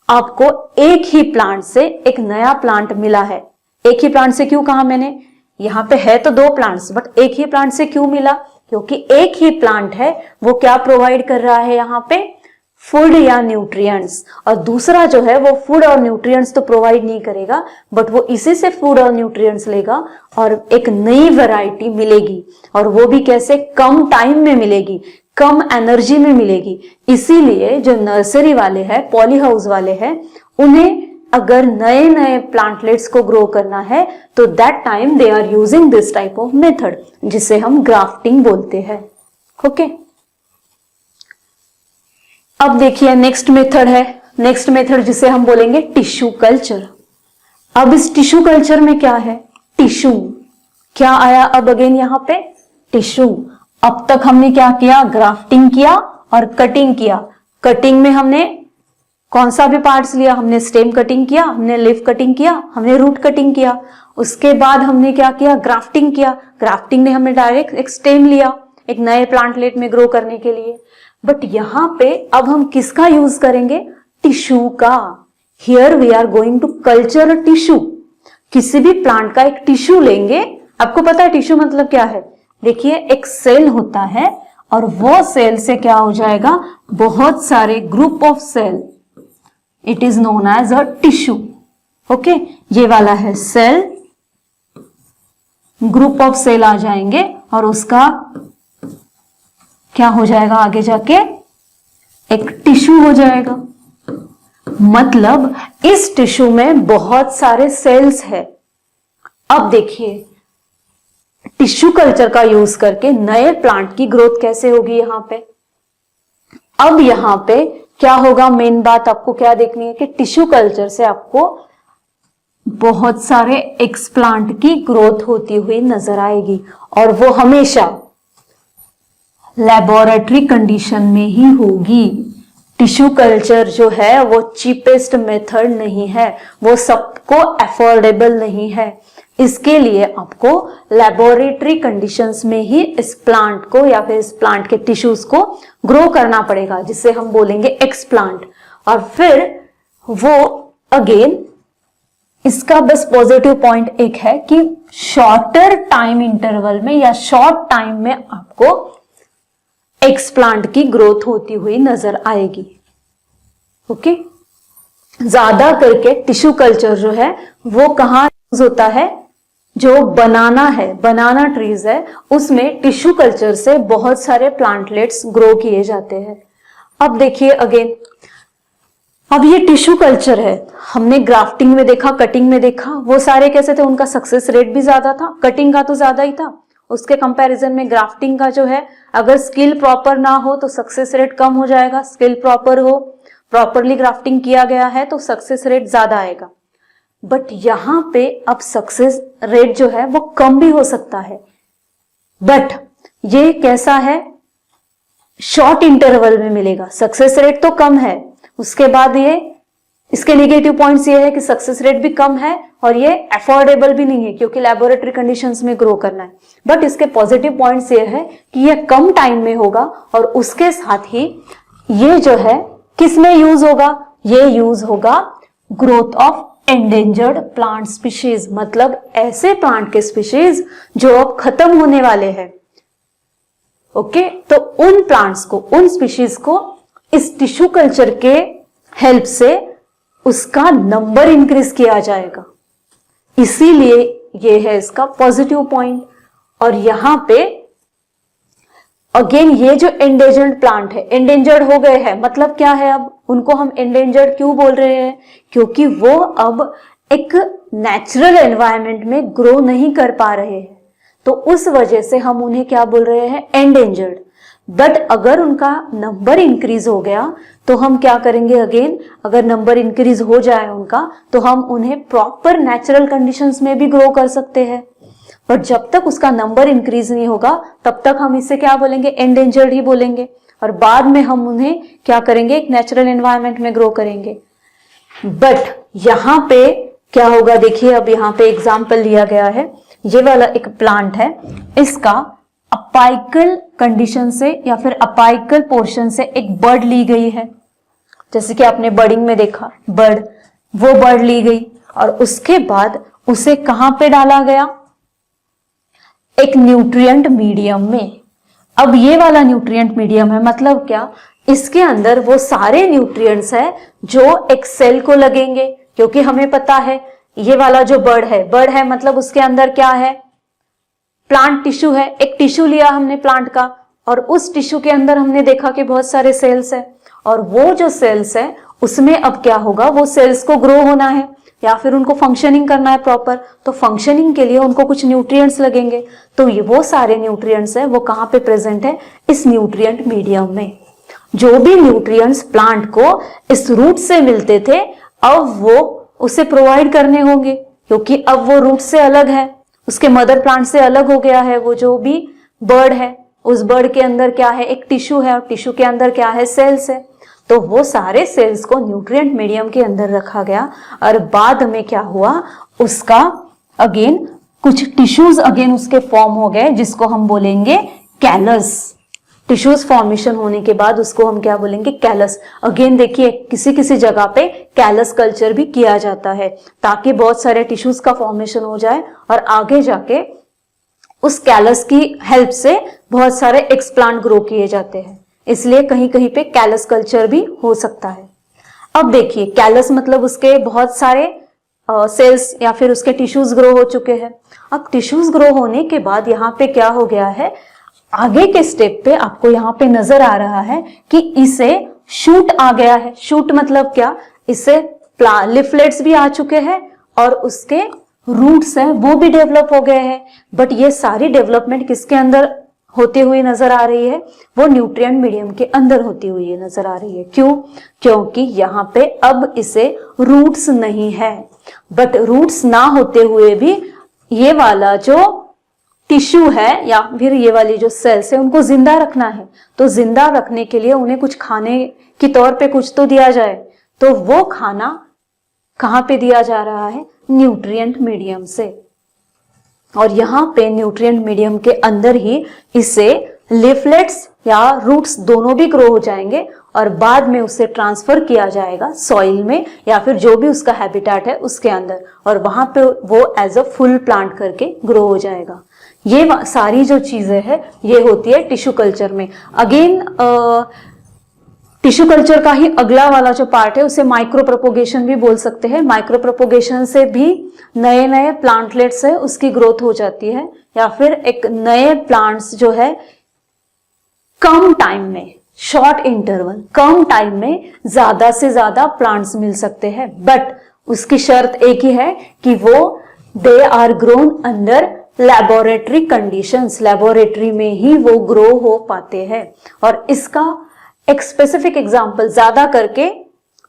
आपको एक ही प्लांट से एक नया प्लांट मिला है। एक ही प्लांट से क्यों कहा मैंने, यहां पे है तो दो प्लांट्स, बट एक ही प्लांट से क्यों मिला, क्योंकि एक ही प्लांट है वो क्या प्रोवाइड कर रहा है यहाँ पे, फूड या न्यूट्रिएंट्स, और दूसरा जो है वो फूड और न्यूट्रिएंट्स तो प्रोवाइड नहीं करेगा, बट वो इसी से फूड और न्यूट्रिएंट्स लेगा और एक नई वैरायटी मिलेगी। और वो भी कैसे, कम टाइम में मिलेगी, कम एनर्जी में मिलेगी। इसीलिए जो नर्सरी वाले हैं, पॉली हाउस वाले हैं, उन्हें अगर नए नए प्लांटलेट्स को ग्रो करना है तो that time they are using this type of method, जिसे हम ग्राफ्टिंग बोलते हैं। ओके, अब देखिए नेक्स्ट मेथड है, नेक्स्ट मेथड जिसे हम बोलेंगे टिश्यू कल्चर। अब इस टिश्यू कल्चर में क्या है, टिश्यू क्या आया, अब अगेन यहां पे टिश्यू। अब तक हमने क्या किया, ग्राफ्टिंग किया और कटिंग किया। कटिंग में हमने कौन सा भी पार्ट्स लिया, हमने स्टेम कटिंग किया, हमने लीफ कटिंग किया, हमने रूट कटिंग किया। उसके बाद हमने क्या किया, ग्राफ्टिंग किया। ग्राफ्टिंग ने हमने डायरेक्ट एक स्टेम लिया एक नए प्लांटलेट में ग्रो करने के लिए। बट यहां पे अब हम किसका यूज करेंगे, टिश्यू का। Here we are going to culture tissue. किसी भी प्लांट का एक टिश्यू लेंगे। आपको पता है टिश्यू मतलब क्या है, देखिए एक सेल होता है और वो सेल से क्या हो जाएगा, बहुत सारे group of cell, it is known as a tissue. Okay, ये वाला है सेल, ग्रुप ऑफ सेल आ जाएंगे और उसका क्या हो जाएगा, आगे जाके एक टिश्यू हो जाएगा। मतलब इस टिश्यू में बहुत सारे सेल्स है। अब देखिए टिश्यू कल्चर का यूज करके नए प्लांट की ग्रोथ कैसे होगी यहां पे। अब यहां पे क्या होगा, मेन बात आपको क्या देखनी है कि टिश्यू कल्चर से आपको बहुत सारे एक्सप्लांट की ग्रोथ होती हुई नजर आएगी और वो हमेशा लेबोरेटरी कंडीशन में ही होगी। टिश्यू कल्चर जो है वो चीपेस्ट मेथड नहीं है, वो सबको अफोर्डेबल नहीं है। इसके लिए आपको लेबोरेटरी कंडीशंस में ही इस प्लांट को या फिर इस प्लांट के टिश्यूज को ग्रो करना पड़ेगा, जिसे हम बोलेंगे एक्सप्लांट। और फिर वो अगेन इसका बस पॉजिटिव पॉइंट एक है कि शॉर्टर टाइम इंटरवल में या शॉर्ट टाइम में आपको एक्सप्लांट की ग्रोथ होती हुई नजर आएगी। ओके, ज्यादा करके टिश्यू कल्चर जो है वो कहाँ यूज होता है, जो बनाना है, बनाना ट्रीज है, उसमें टिश्यू कल्चर से बहुत सारे प्लांटलेट्स ग्रो किए जाते हैं। अब देखिए अगेन, अब ये टिश्यू कल्चर है, हमने ग्राफ्टिंग में देखा, कटिंग में देखा, वो सारे कैसे थे, उनका सक्सेस रेट भी ज्यादा था, कटिंग का तो ज्यादा ही था। उसके कंपैरिजन में ग्राफ्टिंग का जो है, अगर स्किल प्रॉपर ना हो तो सक्सेस रेट कम हो जाएगा, स्किल प्रॉपर हो, प्रॉपरली ग्राफ्टिंग किया गया है तो सक्सेस रेट ज्यादा आएगा। बट यहां पे अब सक्सेस रेट जो है वो कम भी हो सकता है, बट ये कैसा है, शॉर्ट इंटरवल में मिलेगा। सक्सेस रेट तो कम है, उसके बाद ये इसके नेगेटिव पॉइंट्स ये है कि सक्सेस रेट भी कम है और ये अफोर्डेबल भी नहीं है क्योंकि लैबोरेटरी कंडीशंस में ग्रो करना है। बट इसके पॉजिटिव पॉइंट्स ये है कि ये कम टाइम में होगा और उसके साथ ही ये जो है किस में यूज होगा, ये यूज होगा growth of endangered plant species, मतलब ऐसे प्लांट के स्पीशीज जो अब खत्म होने वाले हैं। ओके, तो उन प्लांट्स को, उन स्पीशीज को इस टिश्यू कल्चर के हेल्प से उसका नंबर इंक्रीज किया जाएगा। इसीलिए ये है इसका पॉजिटिव पॉइंट। और यहां पे अगेन ये जो एंडेंजर्ड प्लांट है, एंडेंजर्ड हो गए हैं, मतलब क्या है, अब उनको हम एंडेंजर्ड क्यों बोल रहे हैं? क्योंकि वो अब एक नेचुरल एनवायरनमेंट में ग्रो नहीं कर पा रहे हैं, तो उस वजह से हम उन्हें क्या बोल रहे हैं? एंडेंजर्ड। बट अगर उनका नंबर इंक्रीज हो गया तो हम क्या करेंगे? अगेन अगर नंबर इंक्रीज हो जाए उनका, तो हम उन्हें प्रॉपर नेचुरल कंडीशंस में भी ग्रो कर सकते हैं। बट जब तक उसका नंबर इंक्रीज नहीं होगा तब तक हम इसे क्या बोलेंगे? एंडेंजर्ड ही बोलेंगे। और बाद में हम उन्हें क्या करेंगे? एक नेचुरल एनवायरनमेंट में ग्रो करेंगे। बट यहां पे क्या होगा? देखिए, अब यहां पे एग्जाम्पल लिया गया है, ये वाला एक प्लांट है, इसका अपाइकल कंडीशन से या फिर अपाइकल पोर्शन से एक बर्ड ली गई है, जैसे कि आपने बर्डिंग में देखा बर्ड, वो बर्ड ली गई और उसके बाद उसे कहां पे डाला गया? एक न्यूट्रिएंट मीडियम में। अब ये वाला न्यूट्रिएंट मीडियम है, मतलब क्या? इसके अंदर वो सारे न्यूट्रिएंट्स है जो एक सेल को लगेंगे, क्योंकि हमें पता है ये वाला जो बर्ड है मतलब उसके अंदर क्या है? प्लांट टिश्यू है। एक टिश्यू लिया हमने प्लांट का और उस टिश्यू के अंदर हमने देखा कि बहुत सारे सेल्स है, और वो जो सेल्स है उसमें अब क्या होगा? वो सेल्स को ग्रो होना है या फिर उनको फंक्शनिंग करना है प्रॉपर, तो फंक्शनिंग के लिए उनको कुछ न्यूट्रिएंट्स लगेंगे। तो ये वो सारे न्यूट्रिएंट्स है वो कहां पे प्रेजेंट है? इस न्यूट्रिएंट मीडियम में। जो भी न्यूट्रिएंट्स प्लांट को इस रूट से मिलते थे अब वो उसे प्रोवाइड करने होंगे, क्योंकि अब वो रूट से अलग है, उसके मदर प्लांट से अलग हो गया है। वो जो भी बर्ड है, उस बर्ड के अंदर क्या है? एक टिश्यू है, और टिश्यू के अंदर क्या है? सेल्स है। तो वो सारे सेल्स को न्यूट्रिएंट मीडियम के अंदर रखा गया और बाद में क्या हुआ? उसका अगेन कुछ टिश्यूज अगेन उसके फॉर्म हो गए, जिसको हम बोलेंगे कैलस। टिश्यूज फॉर्मेशन होने के बाद उसको हम क्या बोलेंगे? कैलस। अगेन देखिए, किसी किसी जगह पे कैलस कल्चर भी किया जाता है ताकि बहुत सारे टिश्यूज का फॉर्मेशन हो जाए और आगे जाके उस कैलस की हेल्प से बहुत सारे एक्सप्लांट ग्रो किए जाते हैं। इसलिए कहीं कहीं पे कैलस कल्चर भी हो सकता है। अब देखिए, कैलस मतलब उसके बहुत सारे सेल्स या फिर उसके टिश्यूज ग्रो हो चुके हैं। अब टिश्यूज ग्रो होने के बाद यहाँ पे क्या हो गया है? आगे के स्टेप पे आपको यहाँ पे नजर आ रहा है कि इसे शूट आ गया है। शूट मतलब क्या? इसे लिफलेट्स भी आ चुके हैं और उसके रूट्स हैं वो भी डेवलप हो गए हैं। बट ये सारी डेवलपमेंट किसके अंदर होती हुई नजर आ रही है? वो न्यूट्रिएंट मीडियम के अंदर होती हुई नजर आ रही है। क्यों? क्योंकि यहाँ पे अब इसे रूट्स नहीं है। बट रूट्स ना होते हुए भी ये वाला जो टिश्यू है या फिर ये वाली जो सेल्स है उनको जिंदा रखना है, तो जिंदा रखने के लिए उन्हें कुछ खाने के तौर पे कुछ तो दिया जाए। तो वो खाना कहां पे दिया जा रहा है? न्यूट्रिएंट मीडियम से। और यहाँ पे न्यूट्रिएंट मीडियम के अंदर ही इसे लीफलेट्स या रूट्स दोनों भी ग्रो हो जाएंगे और बाद में उसे ट्रांसफर किया जाएगा सॉइल में या फिर जो भी उसका हैबिटेट है उसके अंदर, और वहां पे वो एज अ फुल प्लांट करके ग्रो हो जाएगा। ये सारी जो चीजें हैं ये होती है टिश्यू कल्चर में। अगेन टिश्यू कल्चर का ही अगला वाला जो पार्ट है उसे माइक्रो प्रोपोगेशन भी बोल सकते हैं। माइक्रो प्रोपोगेशन से भी नए नए प्लांटलेट्स है उसकी ग्रोथ हो जाती है, या फिर एक नए प्लांट्स जो है कम टाइम में, शॉर्ट इंटरवल, कम टाइम में ज्यादा से ज्यादा प्लांट्स मिल सकते हैं। बट उसकी शर्त एक ही है कि वो they are grown under laboratory conditions. Laboratory में ही वो ग्रो हो पाते हैं। और इसका एक स्पेसिफिक एग्जांपल ज्यादा करके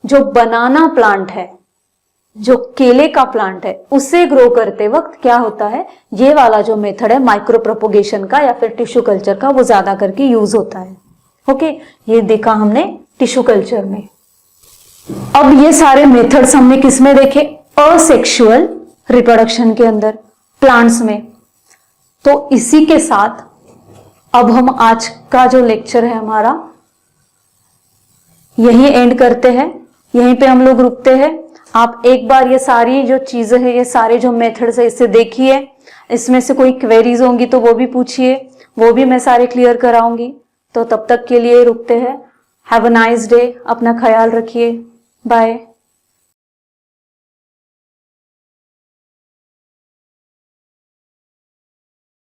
जो बनाना प्लांट है, जो केले का प्लांट है, उसे ग्रो करते वक्त क्या होता है? ये वाला जो मेथड है माइक्रो प्रोपोगेशन का या फिर टिश्यू कल्चर का, वो ज्यादा करके यूज होता है। ओके, ये देखा हमने टिश्यू कल्चर में। अब ये सारे मेथड्स हमने किस में देखे? असेक्सुअल रिप्रोडक्शन के अंदर, प्लांट्स में। तो इसी के साथ अब हम आज का जो लेक्चर है हमारा यहीं एंड करते हैं, यहीं पे हम लोग रुकते हैं। आप एक बार ये सारी जो चीजें हैं, ये सारे जो मेथड्स है, इसे देखिए। इसमें से कोई क्वेरीज होंगी तो वो भी पूछिए, वो भी मैं सारे क्लियर कराऊंगी। तो तब तक के लिए रुकते हैं। हैव अ नाइस डे, अपना ख्याल रखिए, बाय।